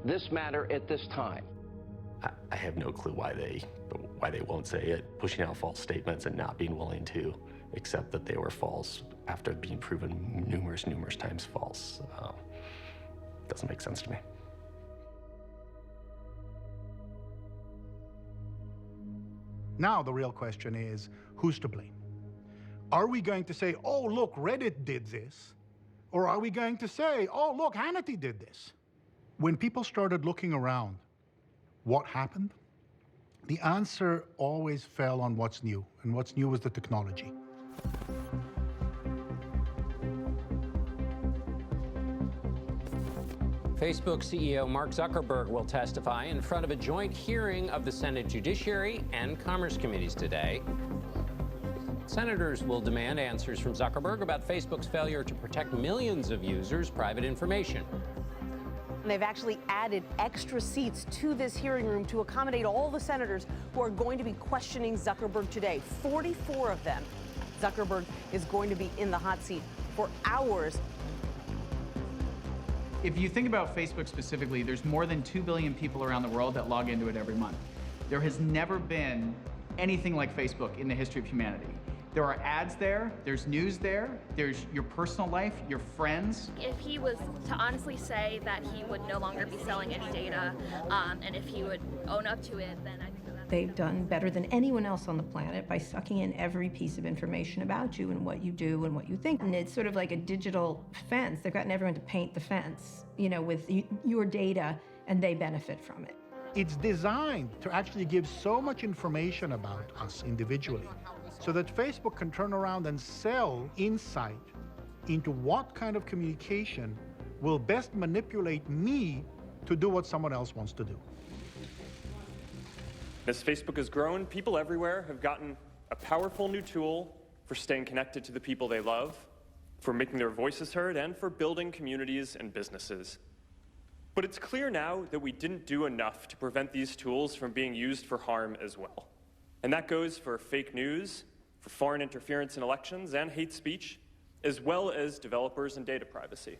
this matter at this time. I have no clue why they won't say it, pushing out false statements and not being willing to accept that they were false after being proven numerous times false. Doesn't make sense to me. Now the real question is, who's to blame? Are we going to say, oh, look, Reddit did this? Or are we going to say, oh, look, Hannity did this? When people started looking around, what happened? The answer always fell on what's new, and what's new was the technology. Facebook CEO Mark Zuckerberg will testify in front of a joint hearing of the Senate Judiciary and Commerce Committees today. Senators will demand answers from Zuckerberg about Facebook's failure to protect millions of users' private information. They've actually added extra seats to this hearing room to accommodate all the senators who are going to be questioning Zuckerberg today. 44 of them. Zuckerberg is going to be in the hot seat for hours. If you think about Facebook specifically, there's more than 2 billion people around the world that log into it every month. There has never been anything like Facebook in the history of humanity. There are ads there, there's news there, there's your personal life, your friends. If he was to honestly say that he would no longer be selling any data, and if he would own up to it, then I think that They've done better than anyone else on the planet by sucking in every piece of information about you and what you do and what you think. And it's sort of like a digital fence. They've gotten everyone to paint the fence, you know, with your data, and they benefit from it. It's designed to actually give so much information about us individually so that Facebook can turn around and sell insight into what kind of communication will best manipulate me to do what someone else wants to do. As Facebook has grown, people everywhere have gotten a powerful new tool for staying connected to the people they love, for making their voices heard, and for building communities and businesses. But it's clear now that we didn't do enough to prevent these tools from being used for harm as well. And that goes for fake news, for foreign interference in elections, and hate speech, as well as developers and data privacy.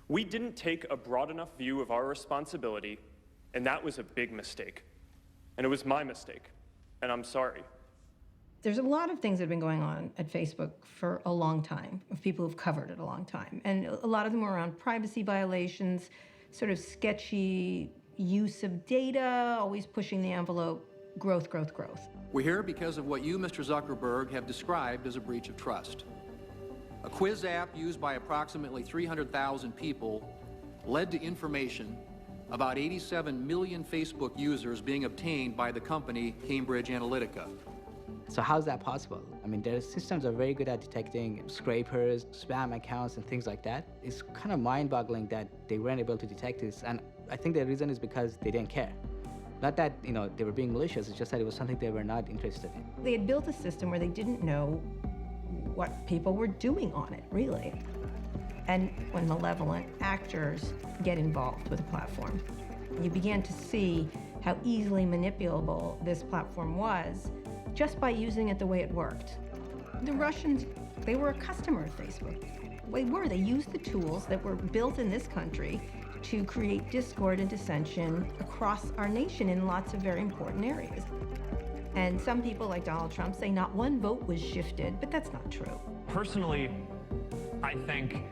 We didn't take a broad enough view of our responsibility, and that was a big mistake. And it was my mistake, and I'm sorry. There's a lot of things that have been going on at Facebook for a long time, of people who've covered it a long time. And a lot of them were around privacy violations, sort of sketchy use of data, always pushing the envelope, growth, growth, growth. We're here because of what you, Mr. Zuckerberg, have described as a breach of trust. A quiz app used by approximately 300,000 people led to information about 87 million Facebook users being obtained by the company Cambridge Analytica. So how's that possible? I mean, their systems are very good at detecting scrapers, spam accounts, and things like that. It's kind of mind-boggling that they weren't able to detect this, and I think the reason is because they didn't care. Not that, you know, they were being malicious, it's just that it was something they were not interested in. They had built a system where they didn't know what people were doing on it, really. And when malevolent actors get involved with a platform, you began to see how easily manipulable this platform was just by using it the way it worked. The Russians, they were a customer of Facebook. They used the tools that were built in this country to create discord and dissension across our nation in lots of very important areas. And some people, like Donald Trump, say not one vote was shifted, but that's not true. Personally, I think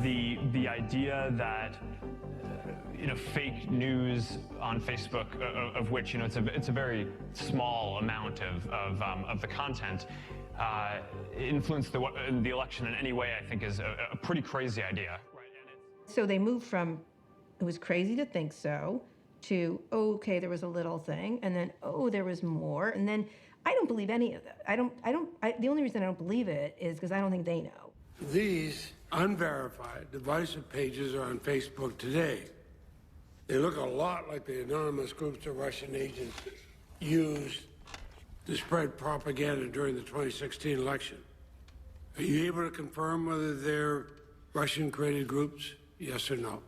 the idea that fake news on Facebook, of which it's a very small amount of the content, influence the election in any way, I think is a pretty crazy idea. So they moved from, it was crazy to think so, to, oh, okay, there was a little thing, and then, oh, there was more, and then I don't believe any of that. The only reason I don't believe it is because I don't think they know. These unverified divisive pages are on Facebook today. They look a lot like the anonymous groups the Russian agents used to spread propaganda during the 2016 election. Are you able to confirm whether they're Russian-created groups? Yes or no?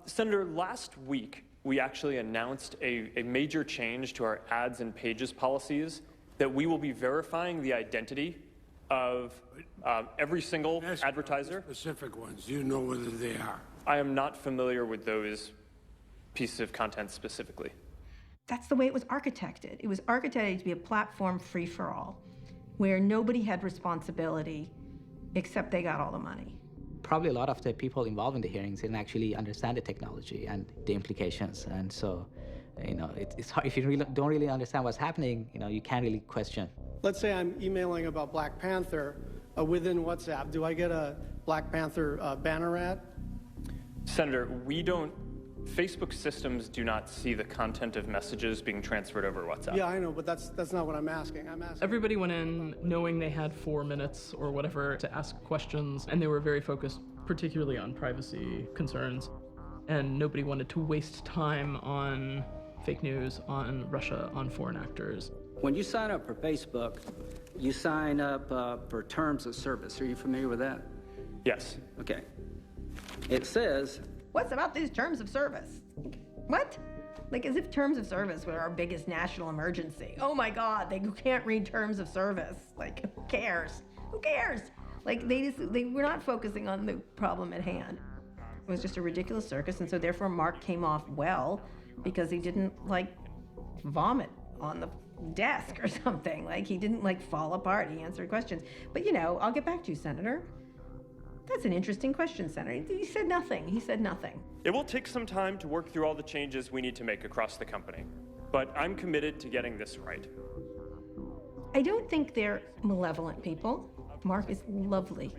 Senator, last week, we actually announced a major change to our ads and pages policies that we will be verifying the identity of every single advertiser. Specific ones, do you know whether they are? I am not familiar with those pieces of content specifically. That's the way it was architected. It was architected to be a platform free for all, where nobody had responsibility except they got all the money. Probably a lot of the people involved in the hearings didn't actually understand the technology and the implications, and so, it's hard if you don't really understand what's happening. You can't really question. Let's say I'm emailing about Black Panther within WhatsApp. Do I get a Black Panther banner ad? Senator, Facebook systems do not see the content of messages being transferred over WhatsApp. Yeah, I know, but that's not what I'm asking. Everybody went in knowing they had 4 minutes or whatever to ask questions, and they were very focused particularly on privacy concerns. And nobody wanted to waste time on fake news, on Russia, on foreign actors. When you sign up for Facebook, you sign up for terms of service. Are you familiar with that? Yes. Okay. It says, what's about these terms of service? What? Like, as if terms of service were our biggest national emergency. Oh my God, they can't read terms of service. Like, who cares? Who cares? Like, they were not focusing on the problem at hand. It was just a ridiculous circus, and so therefore Mark came off well because he didn't, like, vomit on the desk or something. Like, he didn't, like, fall apart. He answered questions. But, you know, I'll get back to you, Senator. That's an interesting question, Senator. He said nothing. He said nothing. It will take some time to work through all the changes we need to make across the company, but I'm committed to getting this right. I don't think they're malevolent people. Mark is lovely.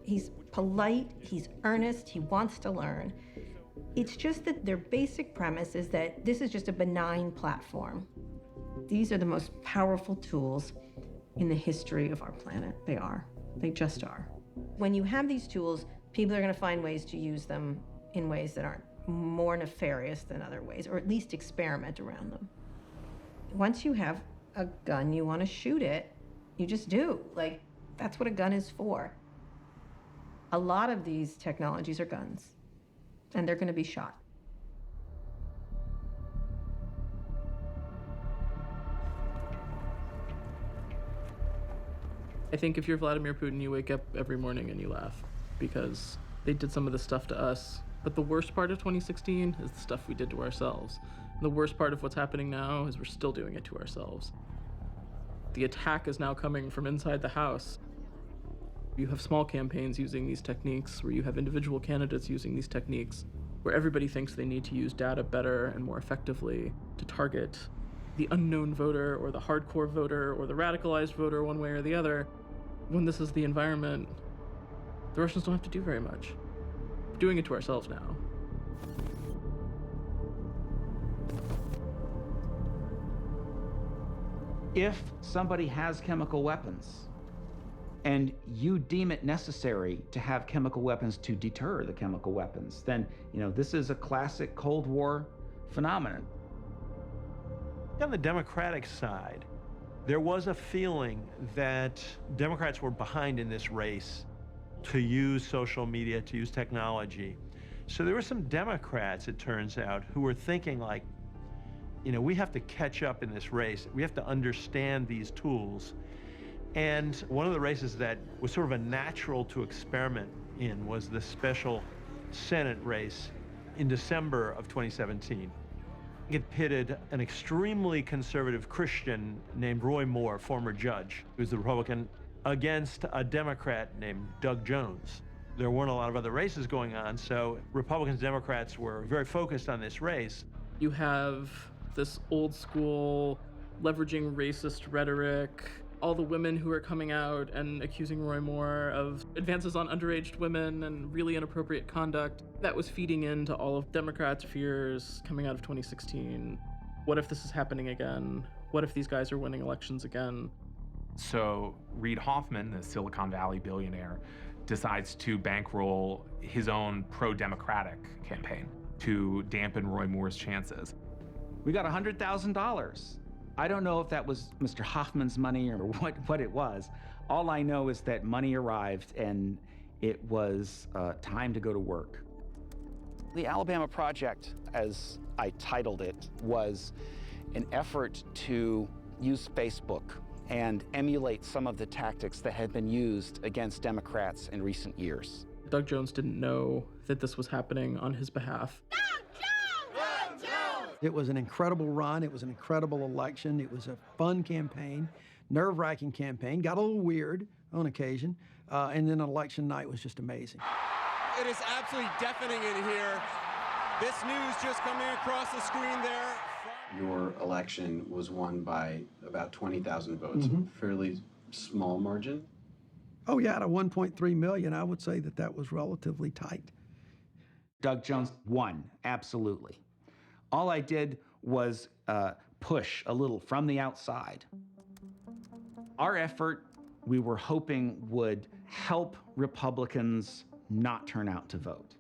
He's polite, he's earnest, he wants to learn. It's just that their basic premise is that this is just a benign platform. These are the most powerful tools in the history of our planet. They are. They just are. When you have these tools, people are going to find ways to use them in ways that aren't more nefarious than other ways, or at least experiment around them. Once you have a gun, you want to shoot it, you just do. Like, that's what a gun is for. A lot of these technologies are guns, and they're going to be shot. I think if you're Vladimir Putin, you wake up every morning and you laugh because they did some of this stuff to us. But the worst part of 2016 is the stuff we did to ourselves. And the worst part of what's happening now is we're still doing it to ourselves. The attack is now coming from inside the House. You have small campaigns using these techniques, where you have individual candidates using these techniques, where everybody thinks they need to use data better and more effectively to target the unknown voter or the hardcore voter or the radicalized voter one way or the other. When this is the environment, the Russians don't have to do very much. We're doing it to ourselves now. If somebody has chemical weapons and you deem it necessary to have chemical weapons to deter the chemical weapons, then, you know, this is a classic Cold War phenomenon. On the Democratic side, there was a feeling that Democrats were behind in this race to use social media, to use technology. So there were some Democrats, it turns out, who were thinking like, you know, we have to catch up in this race. We have to understand these tools. And one of the races that was sort of a natural to experiment in was the special Senate race in December of 2017. It pitted an extremely conservative Christian named Roy Moore, former judge, who's the Republican, against a Democrat named Doug Jones. There weren't a lot of other races going on, so Republicans and Democrats were very focused on this race. You have this old school leveraging racist rhetoric, all the women who are coming out and accusing Roy Moore of advances on underage women and really inappropriate conduct. That was feeding into all of Democrats' fears coming out of 2016. What if this is happening again? What if these guys are winning elections again? So Reid Hoffman, the Silicon Valley billionaire, decides to bankroll his own pro-democratic campaign to dampen Roy Moore's chances. We got $100,000. I don't know if that was Mr. Hoffman's money or what it was. All I know is that money arrived and it was time to go to work. The Alabama Project, as I titled it, was an effort to use Facebook and emulate some of the tactics that had been used against Democrats in recent years. Doug Jones didn't know that this was happening on his behalf. It was an incredible run. It was an incredible election. It was a fun campaign, nerve-wracking campaign. Got a little weird on occasion. And then election night was just amazing. It is absolutely deafening in here. This news just coming across the screen there. Your election was won by about 20,000 votes, a fairly small margin. Oh, yeah, at a 1.3 million, I would say that that was relatively tight. Doug Jones won, absolutely. All I did was push a little from the outside. Our effort, we were hoping, would help Republicans not turn out to vote.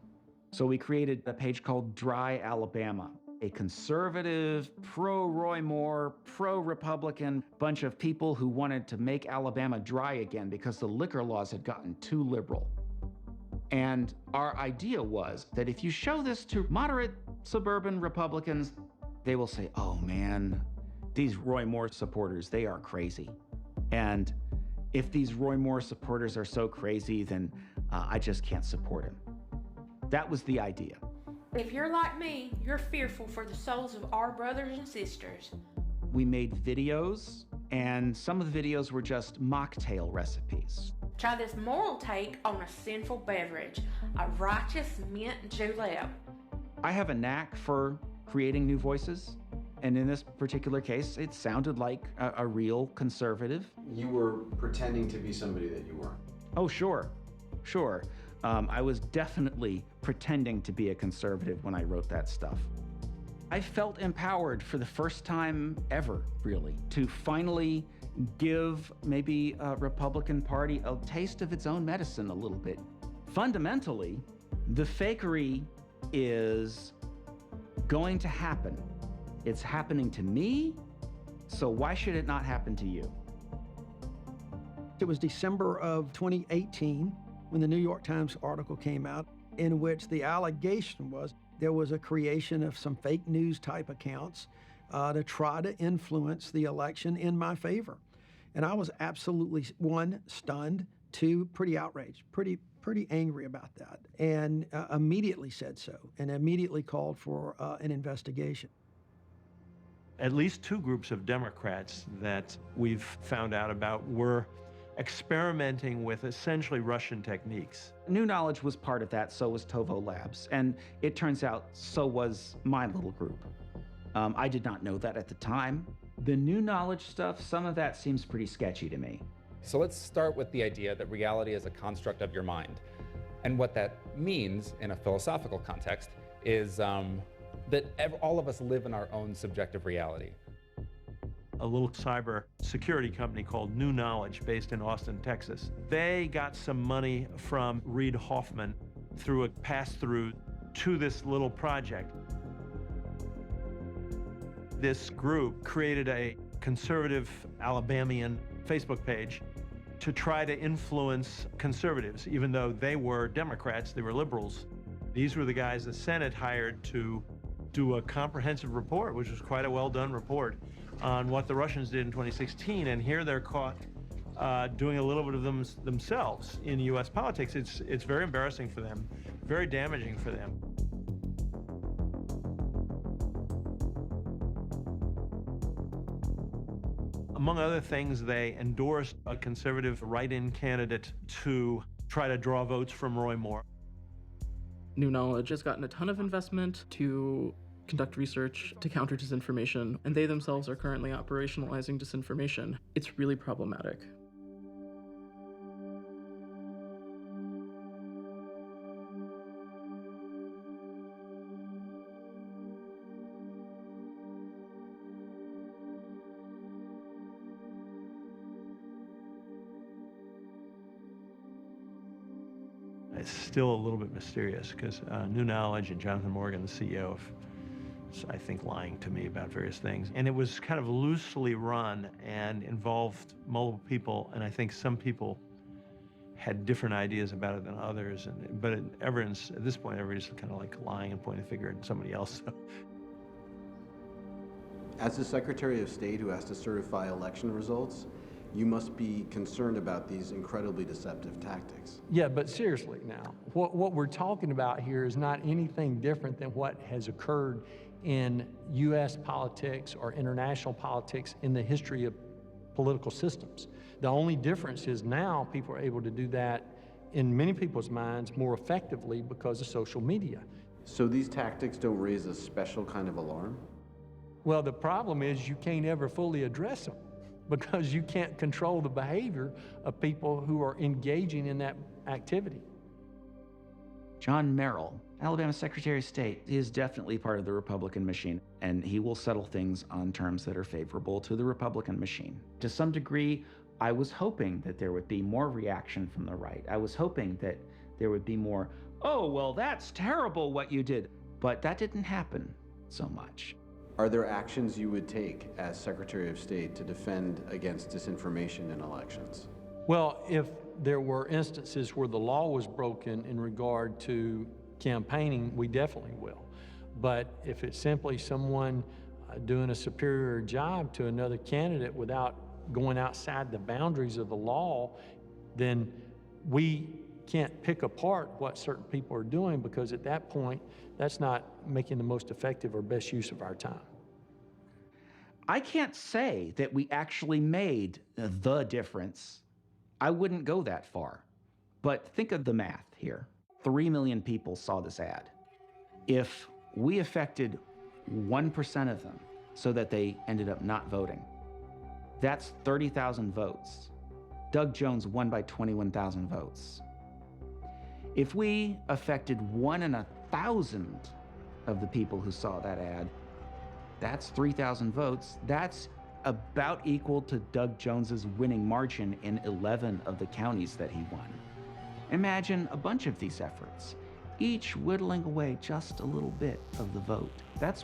So we created a page called Dry Alabama, a conservative, pro-Roy Moore, pro-Republican bunch of people who wanted to make Alabama dry again because the liquor laws had gotten too liberal. And our idea was that if you show this to moderate suburban Republicans, they will say, oh man, these Roy Moore supporters, they are crazy. And if these Roy Moore supporters are so crazy, then I just can't support him. That was the idea. If you're like me, you're fearful for the souls of our brothers and sisters. We made videos, and some of the videos were just mocktail recipes. Try this moral take on a sinful beverage, a righteous mint julep. I have a knack for creating new voices, and in this particular case, it sounded like a real conservative. You were pretending to be somebody that you weren't. Oh, sure. I was definitely pretending to be a conservative when I wrote that stuff. I felt empowered for the first time ever, really, to finally give maybe a Republican Party a taste of its own medicine a little bit. Fundamentally, the fakery is going to happen. It's happening to me, so why should it not happen to you? It was December of 2018 when the New York Times article came out, in which the allegation was there was a creation of some fake news type accounts to try to influence the election in my favor. And I was absolutely, one, stunned, two, pretty outraged, pretty angry about that, and immediately said so, and immediately called for an investigation. At least two groups of Democrats that we've found out about were experimenting with essentially Russian techniques. New Knowledge was part of that, so was Tovo Labs, and it turns out so was my little group. I did not know that at the time. The New Knowledge stuff, some of that seems pretty sketchy to me. So let's start with the idea that reality is a construct of your mind. And what that means in a philosophical context is that all of us live in our own subjective reality. A little cyber security company called New Knowledge based in Austin, Texas. They got some money from Reid Hoffman through a pass-through to this little project. This group created a conservative Alabamian Facebook page to try to influence conservatives, even though they were Democrats, they were liberals. These were the guys the Senate hired to do a comprehensive report, which was quite a well-done report, on what the Russians did in 2016, and here they're caught doing a little bit of themselves in U.S. politics. It's very embarrassing for them, very damaging for them. Among other things, they endorsed a conservative write-in candidate to try to draw votes from Roy Moore. New Knowledge has gotten a ton of investment to conduct research to counter disinformation, and they themselves are currently operationalizing disinformation. It's really problematic. It's still a little bit mysterious because New Knowledge and Jonathan Morgan, the CEO, I think, lying to me about various things. And it was kind of loosely run and involved multiple people, and I think some people had different ideas about it than others. But at this point, everybody's kind of like lying and pointing a finger at somebody else. As the Secretary of State who has to certify election results, you must be concerned about these incredibly deceptive tactics. Yeah, but seriously now, what we're talking about here is not anything different than what has occurred in U.S. politics or international politics in the history of political systems. The only difference is now people are able to do that in many people's minds more effectively because of social media. So these tactics don't raise a special kind of alarm? Well, the problem is you can't ever fully address them because you can't control the behavior of people who are engaging in that activity. John Merrill, Alabama Secretary of State, is definitely part of the Republican machine, and he will settle things on terms that are favorable to the Republican machine. To some degree, I was hoping that there would be more reaction from the right. I was hoping that there would be more, oh, well, that's terrible what you did. But that didn't happen so much. Are there actions you would take as Secretary of State to defend against disinformation in elections? Well, if there were instances where the law was broken in regard to campaigning, we definitely will. But if it's simply someone doing a superior job to another candidate without going outside the boundaries of the law, then we can't pick apart what certain people are doing, because at that point, that's not making the most effective or best use of our time. I can't say that we actually made the difference. I wouldn't go that far. But think of the math here. 3 million people saw this ad. If we affected 1% of them so that they ended up not voting, that's 30,000 votes. Doug Jones won by 21,000 votes. If we affected 1 in 1,000 of the people who saw that ad, that's 3,000 votes. That's about equal to Doug Jones's winning margin in 11 of the counties that he won. Imagine a bunch of these efforts, each whittling away just a little bit of the vote. That's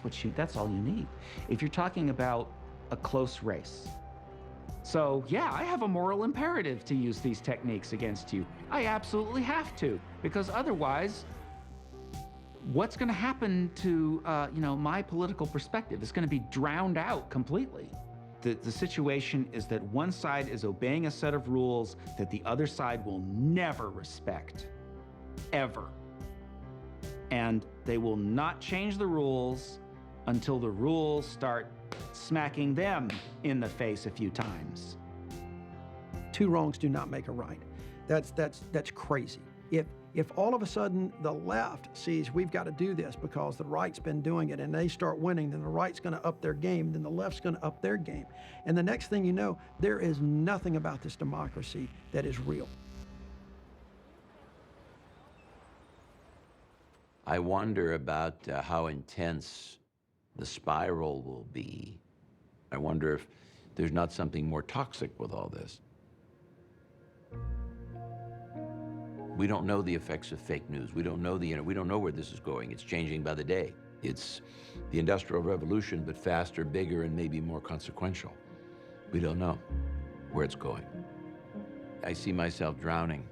all you need if you're talking about a close race. So yeah, I have a moral imperative to use these techniques against you. I absolutely have to, because otherwise, what's going to happen to my political perspective? It's going to be drowned out completely. The situation is that one side is obeying a set of rules that the other side will never respect, ever. And they will not change the rules until the rules start smacking them in the face a few times. Two wrongs do not make a right. That's crazy. If all of a sudden the left sees we've got to do this because the right's been doing it and they start winning, then the right's going to up their game, then the left's going to up their game. And the next thing you know, there is nothing about this democracy that is real. I wonder about how intense the spiral will be. I wonder if there's not something more toxic with all this. We don't know the effects of fake news. We don't know we don't know where this is going. It's changing by the day. It's the Industrial Revolution, but faster, bigger, and maybe more consequential. We don't know where it's going. I see myself drowning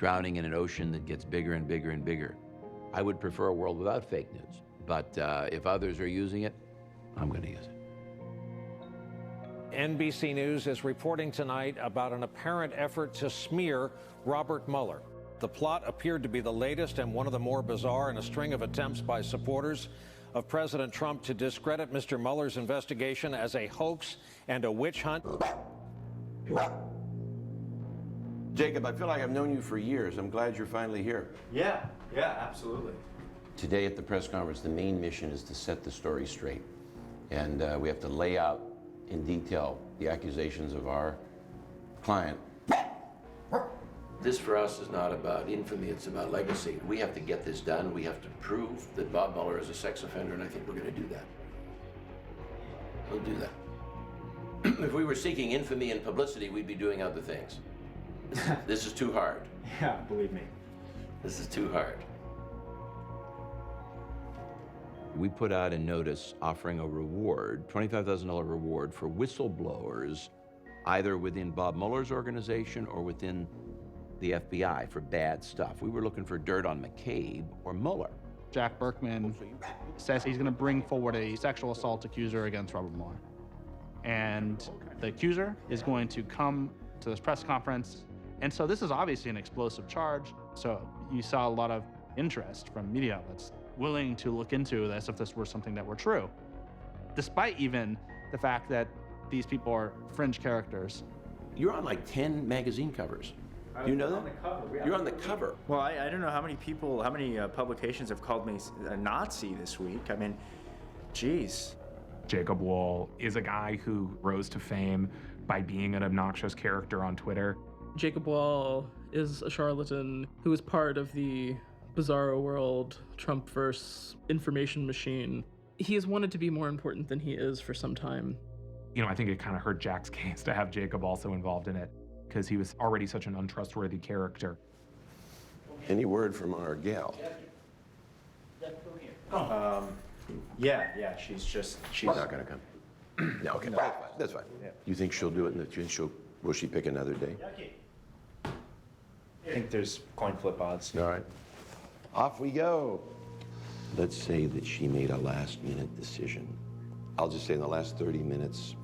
in an ocean that gets bigger and bigger and bigger. I would prefer a world without fake news, but if others are using it, I'm going to use it. NBC News is reporting tonight about an apparent effort to smear Robert Mueller. The plot appeared to be the latest and one of the more bizarre in a string of attempts by supporters of President Trump to discredit Mr. Mueller's investigation as a hoax and a witch hunt. Jacob, I feel like I've known you for years. I'm glad you're finally here. Yeah, absolutely. Today at the press conference, the main mission is to set the story straight. And we have to lay out in detail the accusations of our client. This for us is not about infamy, it's about legacy. We have to get this done. We have to prove that Bob Mueller is a sex offender, and I think we're going to do that. We'll do that. If we were seeking infamy and publicity, we'd be doing other things. This is too hard. Yeah, believe me. This is too hard. We put out a notice offering a reward, $25,000 reward for whistleblowers, either within Bob Mueller's organization or within the FBI for bad stuff. We were looking for dirt on McCabe or Mueller. Jack Berkman says he's going to bring forward a sexual assault accuser against Robert Mueller. And the accuser is going to come to this press conference. And so this is obviously an explosive charge. So you saw a lot of interest from media outlets willing to look into this if this were something that were true, despite even the fact that these people are fringe characters. You're on like 10 magazine covers. Do you know that? On the cover. You're on the cover. Well, I don't know how many people, how many publications have called me a Nazi this week. I mean, geez. Jacob Wohl is a guy who rose to fame by being an obnoxious character on Twitter. Jacob Wohl is a charlatan who is part of the bizarro world Trumpverse information machine. He has wanted to be more important than he is for some time. You know, I think it kind of hurt Jack's case to have Jacob also involved in it, because he was already such an untrustworthy character. Any word from our gal? Yeah, she's not gonna come. No, okay, that's fine. You think she'll do it, and will she pick another day? I think there's coin flip odds. All right. Off we go. Let's say that she made a last-minute decision. I'll just say in the last 30 minutes,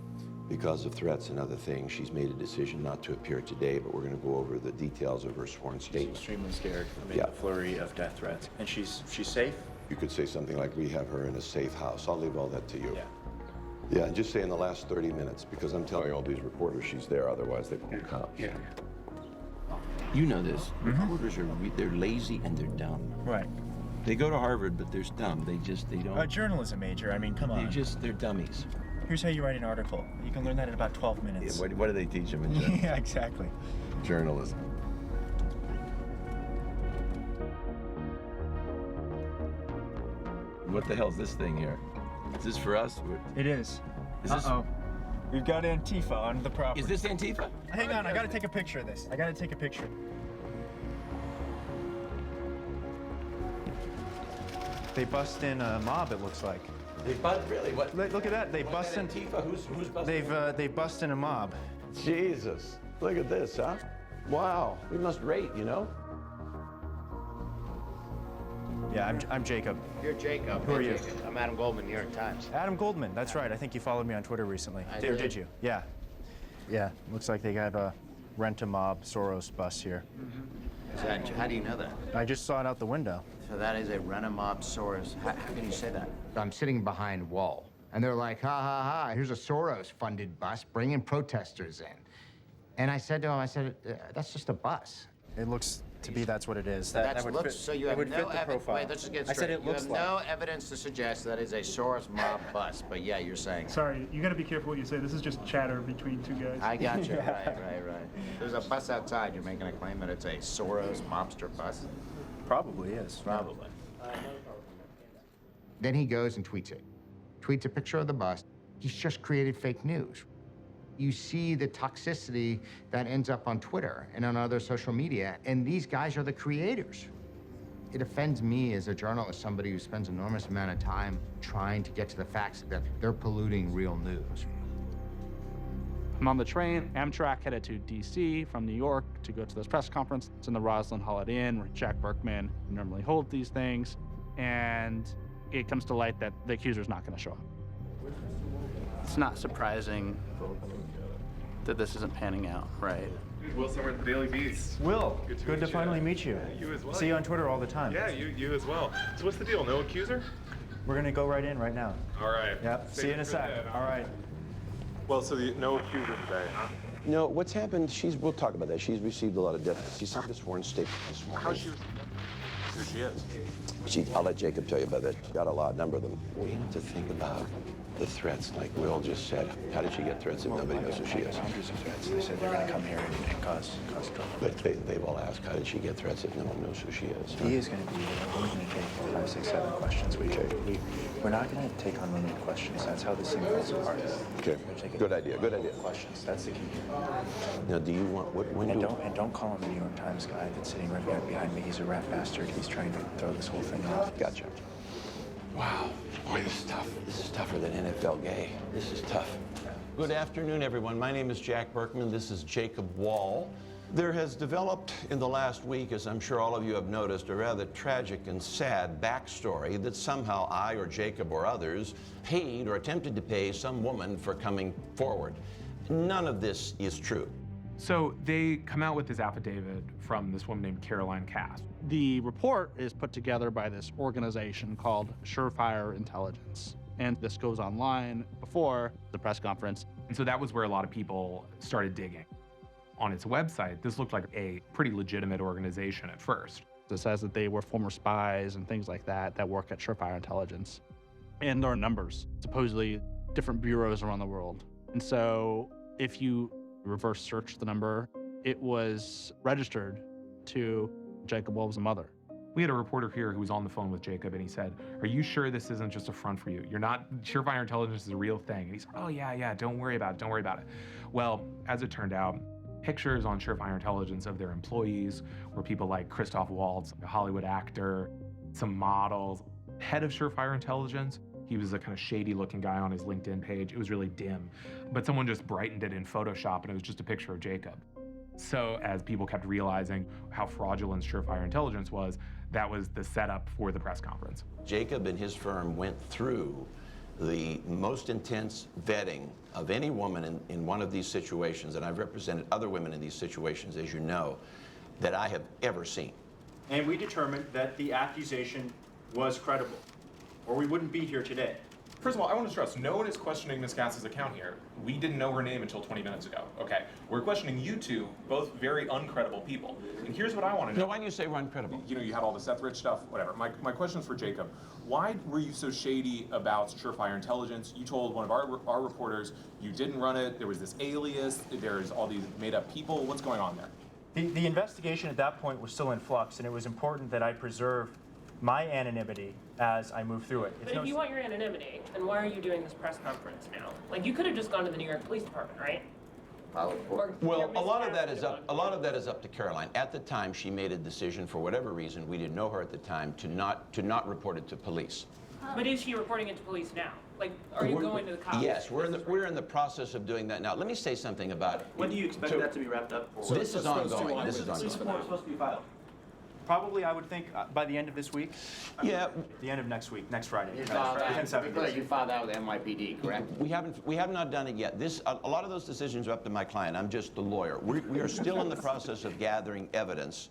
because of threats and other things, she's made a decision not to appear today, but we're going to go over the details of her sworn statement. Extremely scared amid a flurry of death threats. And she's safe? You could say something like, we have her in a safe house. I'll leave all that to you. Yeah, and just say in the last 30 minutes, because I'm telling all these reporters she's there, otherwise they won't come. Yeah. You know this. Reporters they're lazy and they're dumb. Right. They go to Harvard, but they're dumb. They don't. A journalism major, I mean, come on. They're dummies. Here's how you write an article. You can learn that in about 12 minutes. Yeah, what do they teach them in journalism? Yeah, exactly. Journalism. What the hell's this thing here? Is this for us? It is. Is this? Uh-oh. We've got Antifa on the property. Is this Antifa? Hang on, I gotta take a picture of this. I gotta take a picture. They bust in a mob, it looks like. They bust, really? What? Look at that, they bust in. Antifa? Who's busting? They bust in a mob. Jesus, look at this, huh? Wow, we must rate, you know? Yeah, I'm Jacob. You're Jacob. Who are you? I'm Adam Goldman, New York Times. Adam Goldman, that's right. I think you followed me on Twitter recently. I Or did. did you? Yeah. Yeah, looks like they got a rent-a-mob Soros bus here. How do you know that? I just saw it out the window. So that is a rent-a-mob Soros. How can you say that? I'm sitting behind a wall, and they're like, ha, ha, ha, here's a Soros-funded bus bringing protesters in. And I said to him, that's just a bus. It looks to be that's what it is. So you have no evidence. Wait, let's just get straight. I said it looks you have no evidence to suggest that is a Soros mob bus, but yeah, you're saying. Sorry, you gotta be careful what you say. This is just chatter between two guys. I got you. Right. There's a bus outside. You're making a claim that it's a Soros mobster bus. Probably is. Probably. Then he goes and tweets it. Tweets a picture of the bus. He's just created fake news. You see the toxicity that ends up on Twitter and on other social media, and these guys are the creators. It offends me as a journalist, somebody who spends an enormous amount of time trying to get to the facts that they're polluting real news. I'm on the train, Amtrak headed to DC from New York to go to this press conference. It's in the Roslyn Holiday Inn where Jack Berkman normally holds these things. And it comes to light that the accuser's not going to show up. It's not surprising that this isn't panning out, right? Will Sommer at the Daily Beast. Will, good to finally meet you. Yeah, you as well. See you on Twitter all the time. Yeah, you as well. So what's the deal? No accuser? We're gonna go right in right now. All right. Yep. See you in a sec. Then. All right. Well, so no accuser today, huh? No, what's happened, we'll talk about that. She's received a lot of death. She signed a sworn statement this morning. How's she? Who she is? I'll let Jacob tell you about that. Got a number of them. We have to think about the threats, like Will just said. How did she get threats if nobody knows who she is? Hundreds of threats. They said they're gonna come here and cause trouble. But they've all asked, how did she get threats if no one knows who she is? He is gonna be here. We're gonna take 5, 6, 7 questions. We're not gonna take unlimited questions. That's how this thing falls apart. Okay. Good idea. Questions. That's the key. Now, do you want And don't call him the New York Times guy that's sitting right behind me. He's a rat bastard. He's trying to throw this whole thing off. Gotcha. Wow. Boy, this is tough. This is tougher than NFL gay. This is tough. Good afternoon, everyone. My name is Jack Berkman. This is Jacob Wall. There has developed in the last week, as I'm sure all of you have noticed, a rather tragic and sad backstory that somehow I or Jacob or others paid or attempted to pay some woman for coming forward. None of this is true. So they come out with this affidavit from this woman named Caroline Cass. The report is put together by this organization called Surefire Intelligence. And this goes online before the press conference. And so that was where a lot of people started digging. On its website, this looked like a pretty legitimate organization at first. It says that they were former spies and things like that work at Surefire Intelligence. And there are numbers, supposedly different bureaus around the world. And so if you reverse search the number, it was registered to Jacob Wall's mother. We had a reporter here who was on the phone with Jacob, and he said, "Are you sure this isn't just a front for you? You're not, Surefire Intelligence is a real thing." And he's, "Oh, yeah, don't worry about it, Well, as it turned out, pictures on Surefire Intelligence of their employees were people like Christoph Waltz, a Hollywood actor, some models. Head of Surefire Intelligence, he was a kind of shady looking guy on his LinkedIn page. It was really dim, but someone just brightened it in Photoshop and it was just a picture of Jacob. So as people kept realizing how fraudulent Surefire Intelligence was, that was the setup for the press conference. Jacob and his firm went through the most intense vetting of any woman in one of these situations, and I've represented other women in these situations, as you know, that I have ever seen. And we determined that the accusation was credible, or we wouldn't be here today. First of all, I want to stress, no one is questioning Ms. Cass's account here. We didn't know her name until 20 minutes ago, okay? We're questioning you two, both very uncredible people. And here's what I want to know. No, why do you say we're uncredible? You know, you had all the Seth Rich stuff, whatever. My question is for Jacob. Why were you so shady about Surefire Intelligence? You told one of our reporters you didn't run it, there was this alias, there's all these made up people. What's going on there? The investigation at that point was still in flux, and it was important that I preserve my anonymity as I move through it. But if you want your anonymity, then why are you doing this press conference now? Like, you could have just gone to the New York Police Department, right? Well, a lot of that is up to Caroline. At the time, she made a decision, for whatever reason, we didn't know her at the time, to not report it to police. But is she reporting it to police now? Like, are you going to the cops? Yes, we're in the process of doing that now. Let me say something about it. When do you expect that to be wrapped up? This is ongoing. This is ongoing. Supposed to be filed. Probably, I would think, by the end of this week. Yeah. The end of next week, next Friday. You filed out with NYPD, correct? We have not done it yet. A lot of those decisions are up to my client. I'm just the lawyer. We are still in the process of gathering evidence.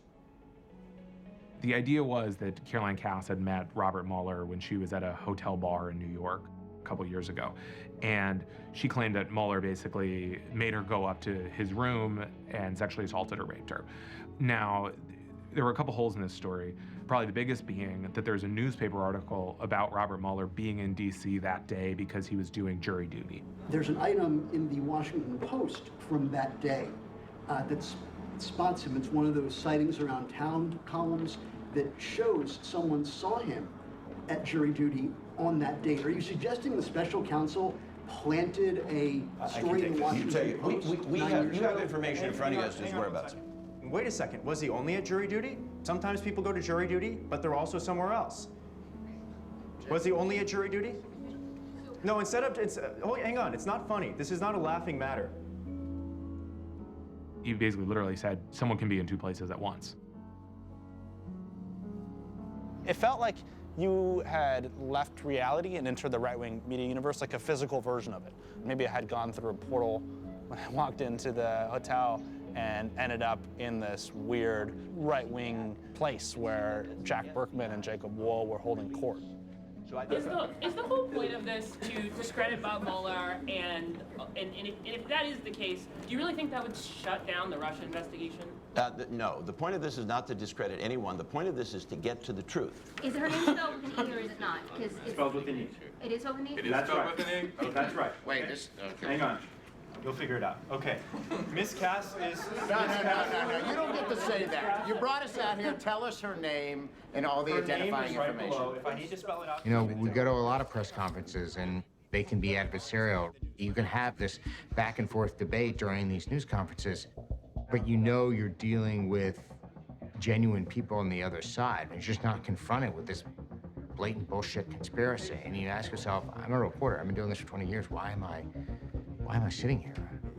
The idea was that Caroline Cass had met Robert Mueller when she was at a hotel bar in New York a couple years ago. And she claimed that Mueller basically made her go up to his room and sexually assaulted or raped her. Now, there were a couple holes in this story, probably the biggest being that there's a newspaper article about Robert Mueller being in D.C. that day because he was doing jury duty. There's an item in the Washington Post from that day that spots him. It's one of those sightings around town columns that shows someone saw him at jury duty on that date. Are you suggesting the special counsel planted a story in the Washington Post? You have information in front of you as to his whereabouts. Wait a second, was he only at jury duty? Sometimes people go to jury duty, but they're also somewhere else. Was he only at jury duty? No, hang on, it's not funny. This is not a laughing matter. He basically literally said, someone can be in two places at once. It felt like you had left reality and entered the right-wing media universe, like a physical version of it. Maybe I had gone through a portal when I walked into the hotel and ended up in this weird right-wing place where Jack Berkman and Jacob Wohl were holding court. Is the whole point of this to discredit Bob Mueller, and if that is the case, do you really think that would shut down the Russia investigation? No, the point of this is not to discredit anyone. The point of this is to get to the truth. Is her name spelled with an E or is it not? Because it's spelled with an E. It is spelled with an E? It is spelled with an E? Oh, that's right. Wait, okay. Hang on. You'll figure it out. Okay. Ms. Cass is... No. You don't get to say that. You brought us out here. Tell us her name and all the identifying right information. Below. If I need to spell it out... You know, we go to a lot of press conferences, and they can be adversarial. You can have this back and forth debate during these news conferences, but you know you're dealing with genuine people on the other side, and you're just not confronted with this blatant bullshit conspiracy. And you ask yourself, I'm a reporter. I've been doing this for 20 years. Why am I sitting here?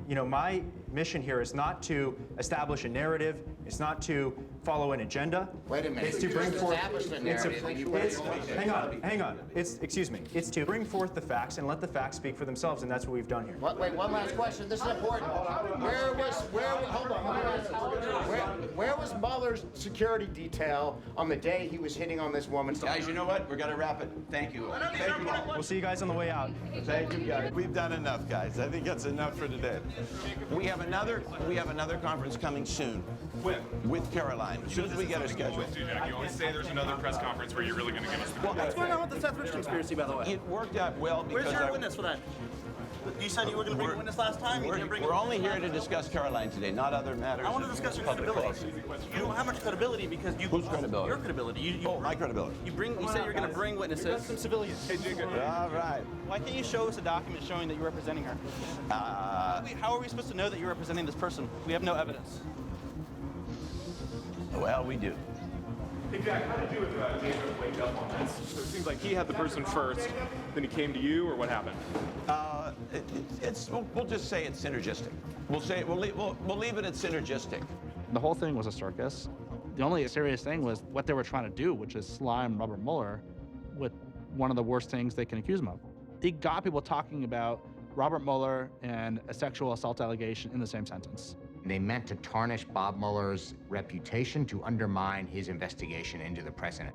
You know, my mission here is not to establish a narrative. It's not to follow an agenda. Wait a minute. It's to bring forth. Hang on. Excuse me. It's to bring forth the facts and let the facts speak for themselves, and that's what we've done here. Wait, one last question. This is important. Where was Mueller's security detail on the day he was hitting on this woman? Guys, you know what? We're gonna wrap it. Thank you. Thank you all. We'll see you guys on the way out. Thank you, guys. We've done enough, guys. I think that's enough for today. We have another conference coming soon. With Caroline. As soon as we get her scheduled. You always say there's another press conference where you're really going to give us the What's going on with the Seth Rich conspiracy, by the way? It worked out well because Where's your witness for that? You said you were going to bring a witness last time. We're only here to discuss Caroline today, not other matters. I want to discuss your credibility. You don't have much credibility because you. Whose credibility? Your credibility. My credibility. You said you're going to bring witnesses. Some civilians. All right. Why can't you show us a document showing that you're representing her? How are we supposed to know that you're representing this person? We have no evidence. Well, we do. Hey, Jack, how did you and Jacob wake up on this? So it seems like he had the person first, then he came to you, or what happened? We'll just say it's synergistic. We'll leave it at synergistic. The whole thing was a circus. The only serious thing was what they were trying to do, which is slime Robert Mueller with one of the worst things they can accuse him of. It got people talking about Robert Mueller and a sexual assault allegation in the same sentence. They meant to tarnish Bob Mueller's reputation to undermine his investigation into the president.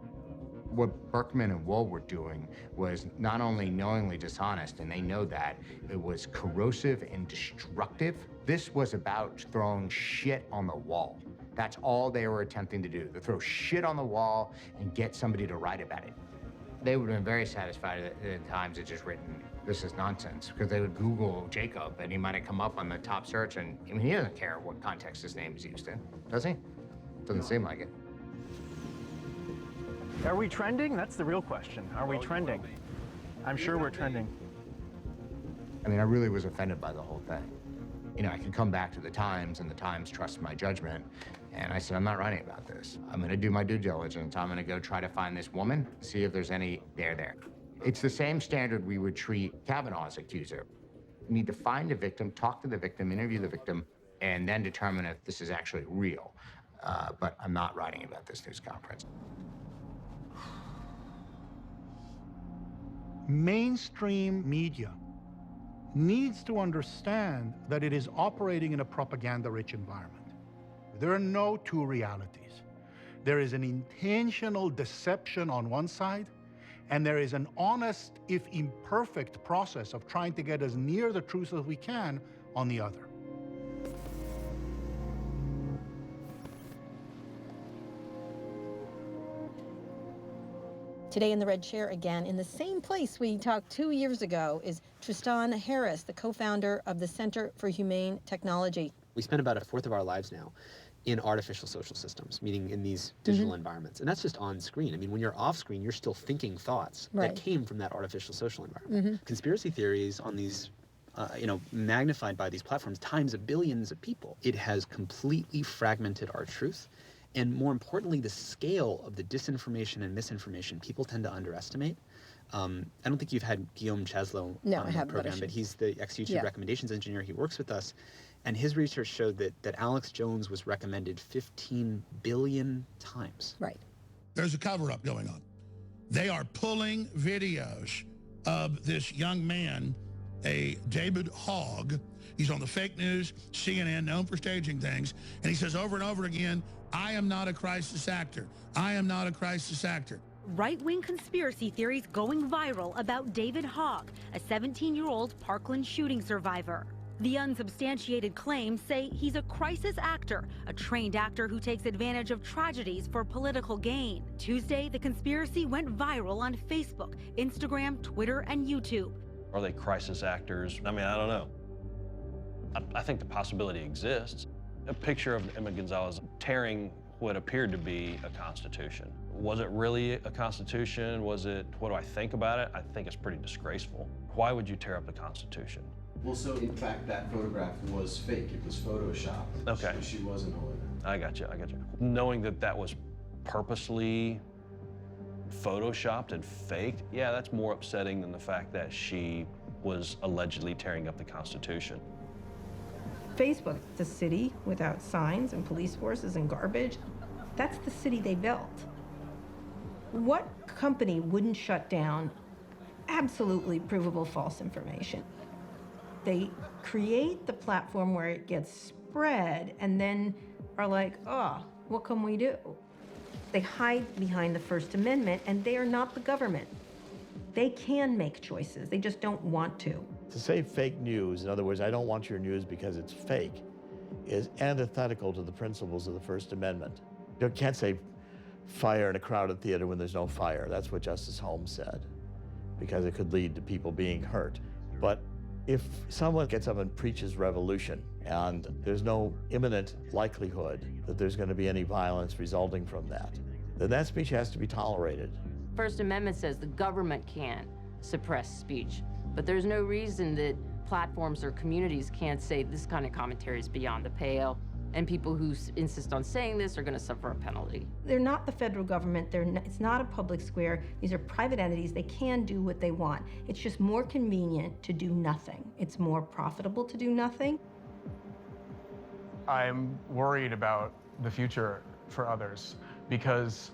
What Berkman and Wohl were doing was not only knowingly dishonest, and they know that, it was corrosive and destructive. This was about throwing shit on the wall. That's all they were attempting to do, to throw shit on the wall and get somebody to write about it. They would have been very satisfied at the Times had just written, "This is nonsense," because they would Google Jacob and he might have come up on the top search, and I mean, he doesn't care what context his name is used in, does he? Doesn't seem like it. Are we trending? That's the real question. Are we trending? I'm sure we're trending. I mean, I really was offended by the whole thing. You know, I could come back to the Times, and the Times trusts my judgment, and I said, I'm not writing about this. I'm gonna do my due diligence. I'm gonna go try to find this woman, see if there's any there. It's the same standard we would treat Kavanaugh's accuser. You need to find the victim, talk to the victim, interview the victim, and then determine if this is actually real. But I'm not writing about this news conference. Mainstream media needs to understand that it is operating in a propaganda-rich environment. There are no two realities. There is an intentional deception on one side, and there is an honest, if imperfect, process of trying to get as near the truth as we can on the other. Today in the red chair again, in the same place we talked 2 years ago, is Tristan Harris, the co-founder of the Center for Humane Technology. We spend about a fourth of our lives now in artificial social systems, meaning in these digital environments. And that's just on screen. I mean, when you're off screen, you're still thinking thoughts that came from that artificial social environment. Conspiracy theories on these, magnified by these platforms times of billions of people. It has completely fragmented our truth. And more importantly, the scale of the disinformation and misinformation people tend to underestimate. I don't think you've had Guillaume Cheslow on the program, but he's the ex-YouTube recommendations engineer. He works with us. And his research showed that Alex Jones was recommended 15 billion times. Right. There's a cover-up going on. They are pulling videos of this young man, a David Hogg. He's on the fake news, CNN, known for staging things. And he says over and over again, I am not a crisis actor. I am not a crisis actor. Right-wing conspiracy theories going viral about David Hogg, a 17-year-old Parkland shooting survivor. The unsubstantiated claims say he's a crisis actor, a trained actor who takes advantage of tragedies for political gain. Tuesday, the conspiracy went viral on Facebook, Instagram, Twitter, and YouTube. Are they crisis actors? I mean, I don't know. I think the possibility exists. A picture of Emma Gonzalez tearing what appeared to be a constitution. Was it really a constitution? Was it, what do I think about it? I think it's pretty disgraceful. Why would you tear up the Constitution? Well, so in fact, that photograph was fake. It was Photoshopped. Okay. She wasn't holding it. I got you. Knowing that that was purposely Photoshopped and faked, yeah, that's more upsetting than the fact that she was allegedly tearing up the Constitution. Facebook, the city without signs and police forces and garbage, that's the city they built. What company wouldn't shut down absolutely provable false information? They create the platform where it gets spread and then are like, oh, what can we do? They hide behind the First Amendment, and they are not the government. They can make choices, they just don't want to. To say fake news, in other words, I don't want your news because it's fake, is antithetical to the principles of the First Amendment. You can't say fire in a crowded theater when there's no fire. That's what Justice Holmes said, because it could lead to people being hurt. But If someone gets up and preaches revolution and there's no imminent likelihood that there's going to be any violence resulting from that, then that speech has to be tolerated. First Amendment says the government can't suppress speech, but there's no reason that platforms or communities can't say this kind of commentary is beyond the pale, and people who insist on saying this are going to suffer a penalty. They're not the federal government. It's not a public square. These are private entities. They can do what they want. It's just more convenient to do nothing. It's more profitable to do nothing. I'm worried about the future for others because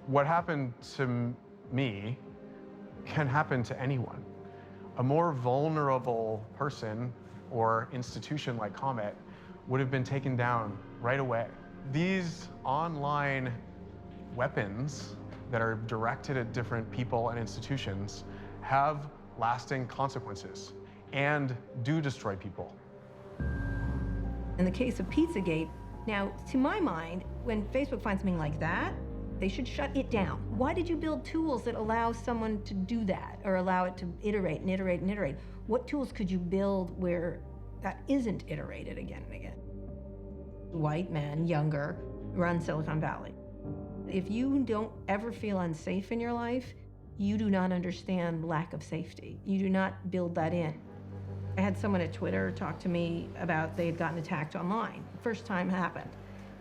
what happened to me can happen to anyone. A more vulnerable person or institution like Comet would have been taken down right away. These online weapons that are directed at different people and institutions have lasting consequences and do destroy people. In the case of Pizzagate, now, to my mind, when Facebook finds something like that, they should shut it down. Why did you build tools that allow someone to do that or allow it to iterate and iterate and iterate? What tools could you build where that isn't iterated again and again? White men, younger, run Silicon Valley. If you don't ever feel unsafe in your life, you do not understand lack of safety. You do not build that in. I had someone at Twitter talk to me about they had gotten attacked online. First time happened.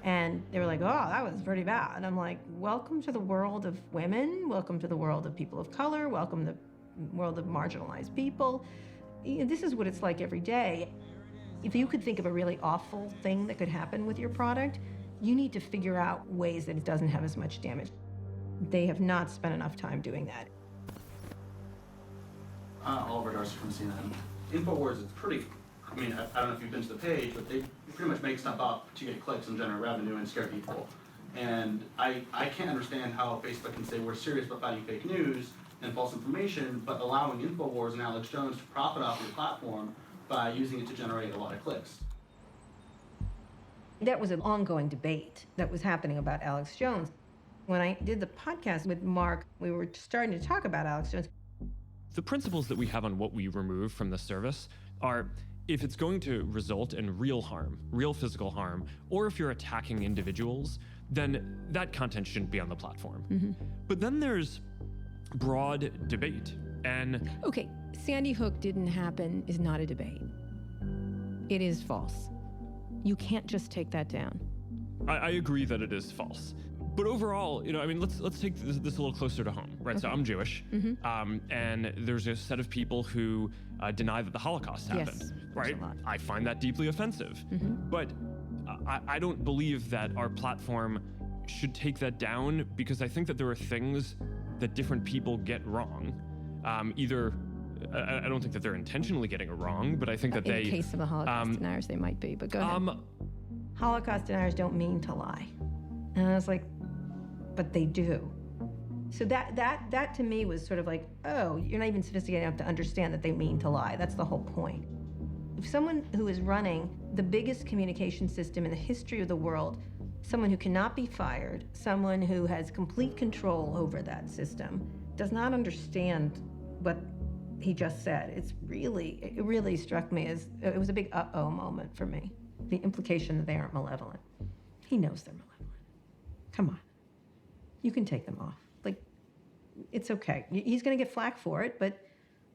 And they were like, oh, that was pretty bad. And I'm like, welcome to the world of women. Welcome to the world of people of color. Welcome to the world of marginalized people. This is what it's like every day. If you could think of a really awful thing that could happen with your product, you need to figure out ways that it doesn't have as much damage. They have not spent enough time doing that. Oliver Darcy from CNN. InfoWars is pretty, I mean, I don't know if you've been to the page, but they pretty much make stuff up to get clicks and generate revenue and scare people. And I can't understand how Facebook can say we're serious about fighting fake news and false information, but allowing InfoWars and Alex Jones to profit off your platform by using it to generate a lot of clicks. That was an ongoing debate that was happening about Alex Jones. When I did the podcast with Mark, we were starting to talk about Alex Jones. The principles that we have on what we remove from the service are if it's going to result in real harm, real physical harm, or if you're attacking individuals, then that content shouldn't be on the platform. Mm-hmm. But then there's broad debate, and... Okay, Sandy Hook didn't happen is not a debate. It is false. You can't just take that down. I agree that it is false. But overall, I mean, let's take this a little closer to home, right? Okay. So I'm Jewish, and there's a set of people who deny that the Holocaust happened, right? I find that deeply offensive. But I don't believe that our platform should take that down because I think that there are things that different people get wrong. Either, I don't think that they're intentionally getting it wrong, but I think that In the case of the Holocaust deniers, they might be, but go ahead. Holocaust deniers don't mean to lie. And I was like, but they do. So that to me was sort of like, oh, you're not even sophisticated enough to understand that they mean to lie. That's the whole point. If someone who is running the biggest communication system in the history of the world, someone who cannot be fired, someone who has complete control over that system, does not understand what he just said, it really struck me as, it was a big uh-oh moment for me. The implication that they aren't malevolent. He knows they're malevolent. Come on. You can take them off. Like, it's okay. He's going to get flack for it, but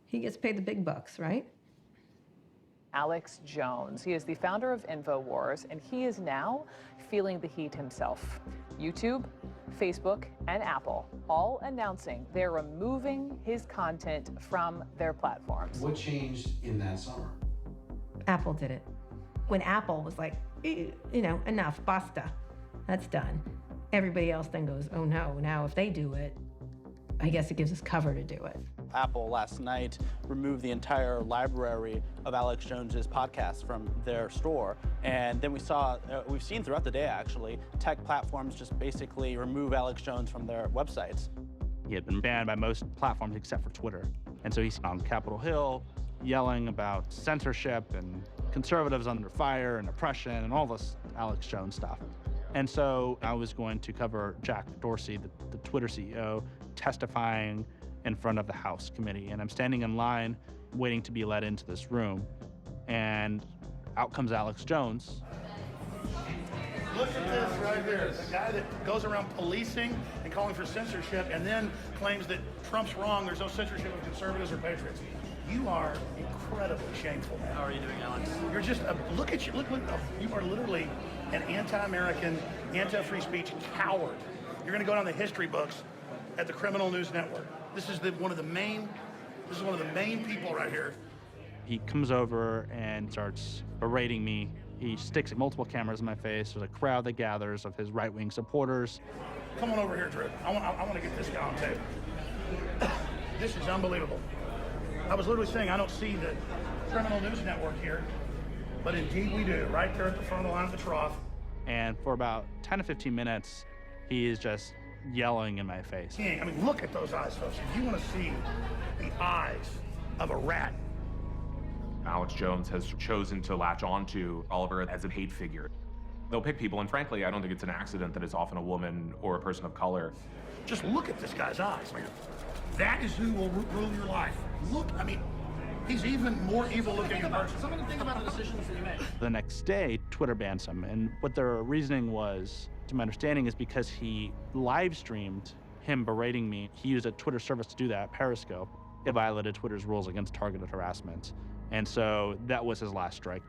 he gets paid the big bucks, right? Alex Jones. He is the founder of InfoWars, and he is now feeling the heat himself. YouTube, Facebook, and Apple all announcing they're removing his content from their platforms. What changed in that summer? Apple did it. When Apple was like, enough, basta, that's done. Everybody else then goes, oh no, now if they do it, I guess it gives us cover to do it. Apple last night removed the entire library of Alex Jones's podcasts from their store. And then we've seen throughout the day actually, tech platforms just basically remove Alex Jones from their websites. He had been banned by most platforms except for Twitter. And so he's on Capitol Hill yelling about censorship and conservatives under fire and oppression and all this Alex Jones stuff. And so I was going to cover Jack Dorsey, the Twitter CEO, testifying in front of the House committee. And I'm standing in line waiting to be let into this room, and out comes Alex Jones. Look at this right here. The guy that goes around policing and calling for censorship and then claims that Trump's wrong, there's no censorship of conservatives or patriots. You are incredibly shameful, man. How are you doing, Alex? You're just, look at you, look, you are literally an anti-American, anti-free speech coward. You're gonna go down the history books at the Criminal News Network. This is one of the main people right here. He comes over and starts berating me. He sticks multiple cameras in my face. There's a crowd that gathers of his right-wing supporters. Come on over here, Drew. I want to get this guy on tape. This is unbelievable. I was literally saying I don't see the Criminal News Network here, but indeed we do, right there at the front of the line of the trough. And for about 10 to 15 minutes, he is just yelling in my face. I mean, look at those eyes, folks. If you want to see the eyes of a rat. Alex Jones has chosen to latch onto Oliver as a hate figure. They'll pick people, and frankly, I don't think it's an accident that it's often a woman or a person of color. Just look at this guy's eyes, man. That is who will rule your life. Look, I mean, he's even more evil looking in person. Something to think about the decisions that you make. The next day, Twitter bans him, and what their reasoning was, to my understanding, is because he live streamed him berating me. He used a Twitter service to do that, Periscope. It violated Twitter's rules against targeted harassment. And so that was his last strike.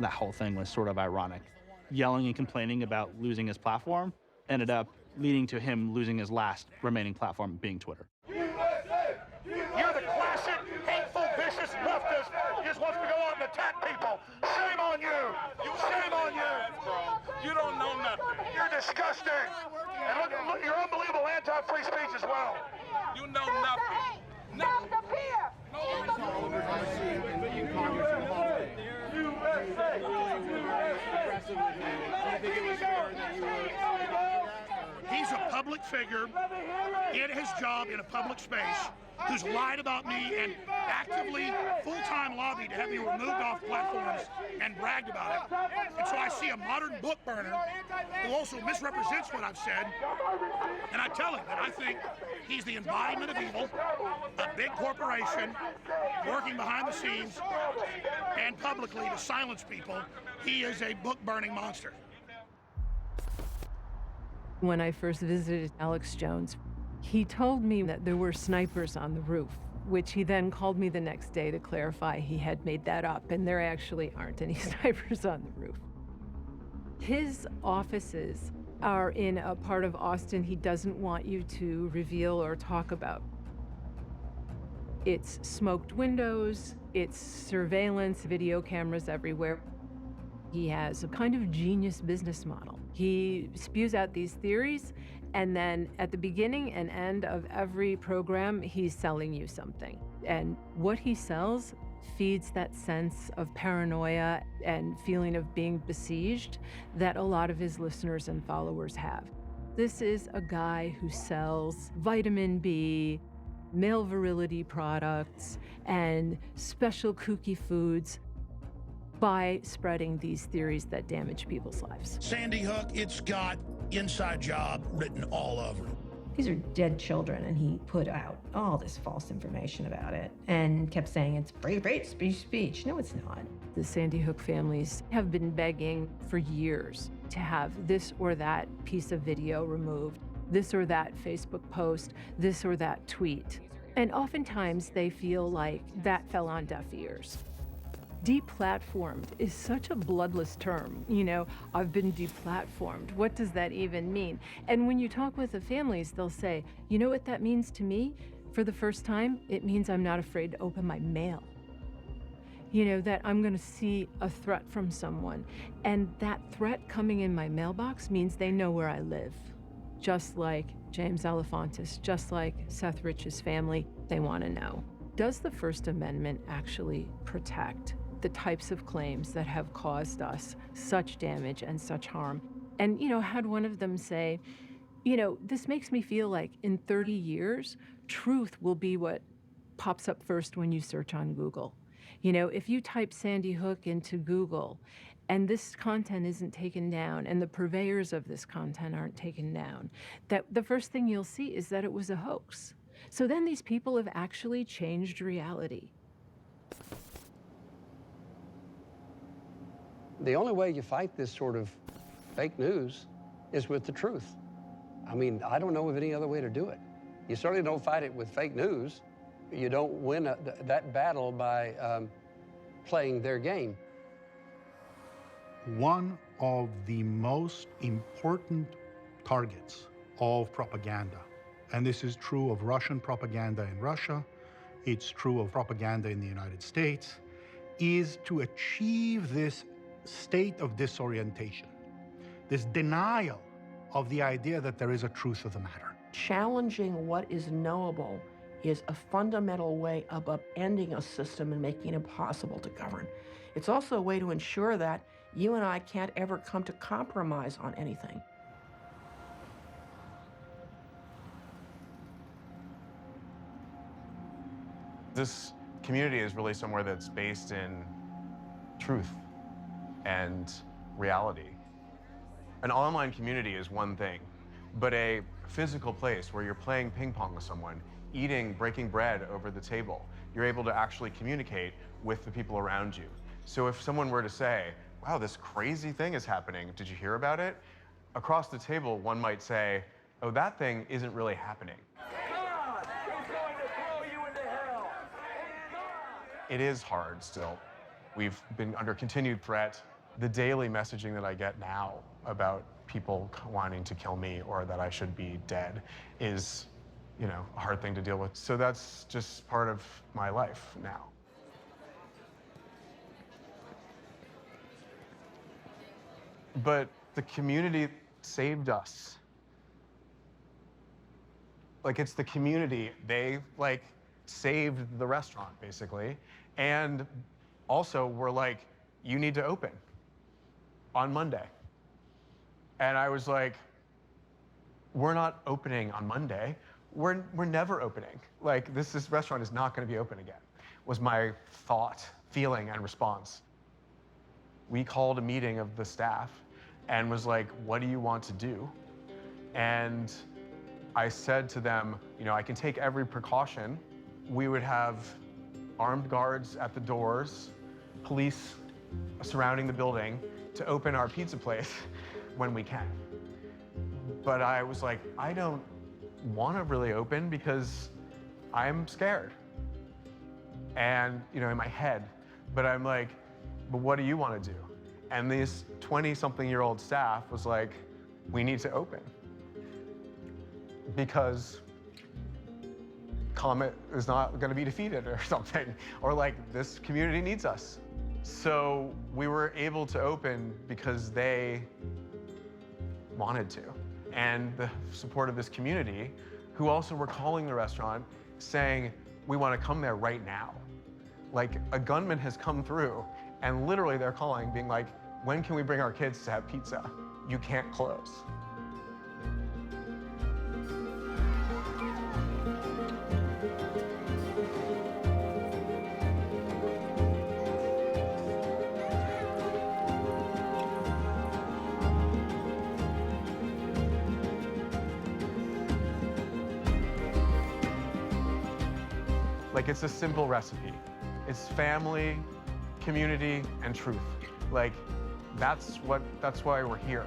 That whole thing was sort of ironic. Yelling and complaining about losing his platform ended up leading to him losing his last remaining platform, being Twitter. USA! You're the classic, hateful, vicious leftist. You just wants to go out and attack people. Shame on you! Shame on you! You don't know nothing. You're disgusting. And look, you're unbelievable anti-free speech as well. You know nothing. Nothing. He's a public figure in his job in a public space who's lied about me and actively, full-time lobbied to have me removed off platforms and bragged about it. And so I see a modern book burner who also misrepresents what I've said, and I tell him that I think he's the embodiment of evil, a big corporation working behind the scenes and publicly to silence people. He is a book-burning monster. When I first visited Alex Jones, he told me that there were snipers on the roof, which he then called me the next day to clarify he had made that up, and there actually aren't any snipers on the roof. His offices are in a part of Austin he doesn't want you to reveal or talk about. It's smoked windows, it's surveillance, video cameras everywhere. He has a kind of genius business model. He spews out these theories, and then at the beginning and end of every program, he's selling you something. And what he sells feeds that sense of paranoia and feeling of being besieged that a lot of his listeners and followers have. This is a guy who sells vitamin B, male virility products, and special kooky foods by spreading these theories that damage people's lives. Sandy Hook, it's got inside job written all over it. These are dead children, and he put out all this false information about it and kept saying it's free speech. No, it's not. The Sandy Hook families have been begging for years to have this or that piece of video removed, this or that Facebook post, this or that tweet. And oftentimes they feel like that fell on deaf ears. Deplatformed is such a bloodless term. You know, I've been deplatformed. What does that even mean? And when you talk with the families, they'll say, you know what that means to me? For the first time, it means I'm not afraid to open my mail. You know, that I'm gonna see a threat from someone. And that threat coming in my mailbox means they know where I live. Just like James Alefantis, just like Seth Rich's family, they wanna know. Does the First Amendment actually protect the types of claims that have caused us such damage and such harm? And, you know, had one of them say, you know, this makes me feel like in 30 years, truth will be what pops up first when you search on Google. You know, if you type Sandy Hook into Google and this content isn't taken down and the purveyors of this content aren't taken down, that the first thing you'll see is that it was a hoax. So then these people have actually changed reality. The only way you fight this sort of fake news is with the truth. I mean, I don't know of any other way to do it. You certainly don't fight it with fake news. You don't win that battle by playing their game. One of the most important targets of propaganda, and this is true of Russian propaganda in Russia, it's true of propaganda in the United States, is to achieve this state of disorientation, this denial of the idea that there is a truth of the matter. Challenging what is knowable is a fundamental way of upending a system and making it impossible to govern. It's also a way to ensure that you and I can't ever come to compromise on anything. This community is really somewhere that's based in truth and reality. An online community is one thing, but a physical place where you're playing ping pong with someone, eating, breaking bread over the table, you're able to actually communicate with the people around you. So if someone were to say, wow, this crazy thing is happening, did you hear about it? Across the table, one might say, oh, that thing isn't really happening. God is going to throw you into hell. It is hard still. We've been under continued threat. The daily messaging that I get now about people wanting to kill me or that I should be dead is, you know, a hard thing to deal with. So that's just part of my life now. But the community saved us. Like, it's the community. They, like, saved the restaurant, basically. And also were like, you need to open on Monday. And I was like, we're not opening on Monday. We're never opening. Like, this restaurant is not going to be open again, was my thought, feeling, and response. We called a meeting of the staff and was like, what do you want to do? And I said to them, you know, I can take every precaution. We would have armed guards at the doors, police surrounding the building to open our pizza place when we can. But I was like, I don't want to really open because I'm scared. And, you know, in my head, but I'm like, but what do you want to do? And this 20-something-year-old staff was like, we need to open because Comet is not going to be defeated or something, or like this community needs us. So we were able to open because they wanted to. And the support of this community, who also were calling the restaurant saying, we want to come there right now. Like, a gunman has come through and literally they're calling, being like, when can we bring our kids to have pizza? You can't close. Like, it's a simple recipe. It's family, community, and truth. Like, that's why we're here.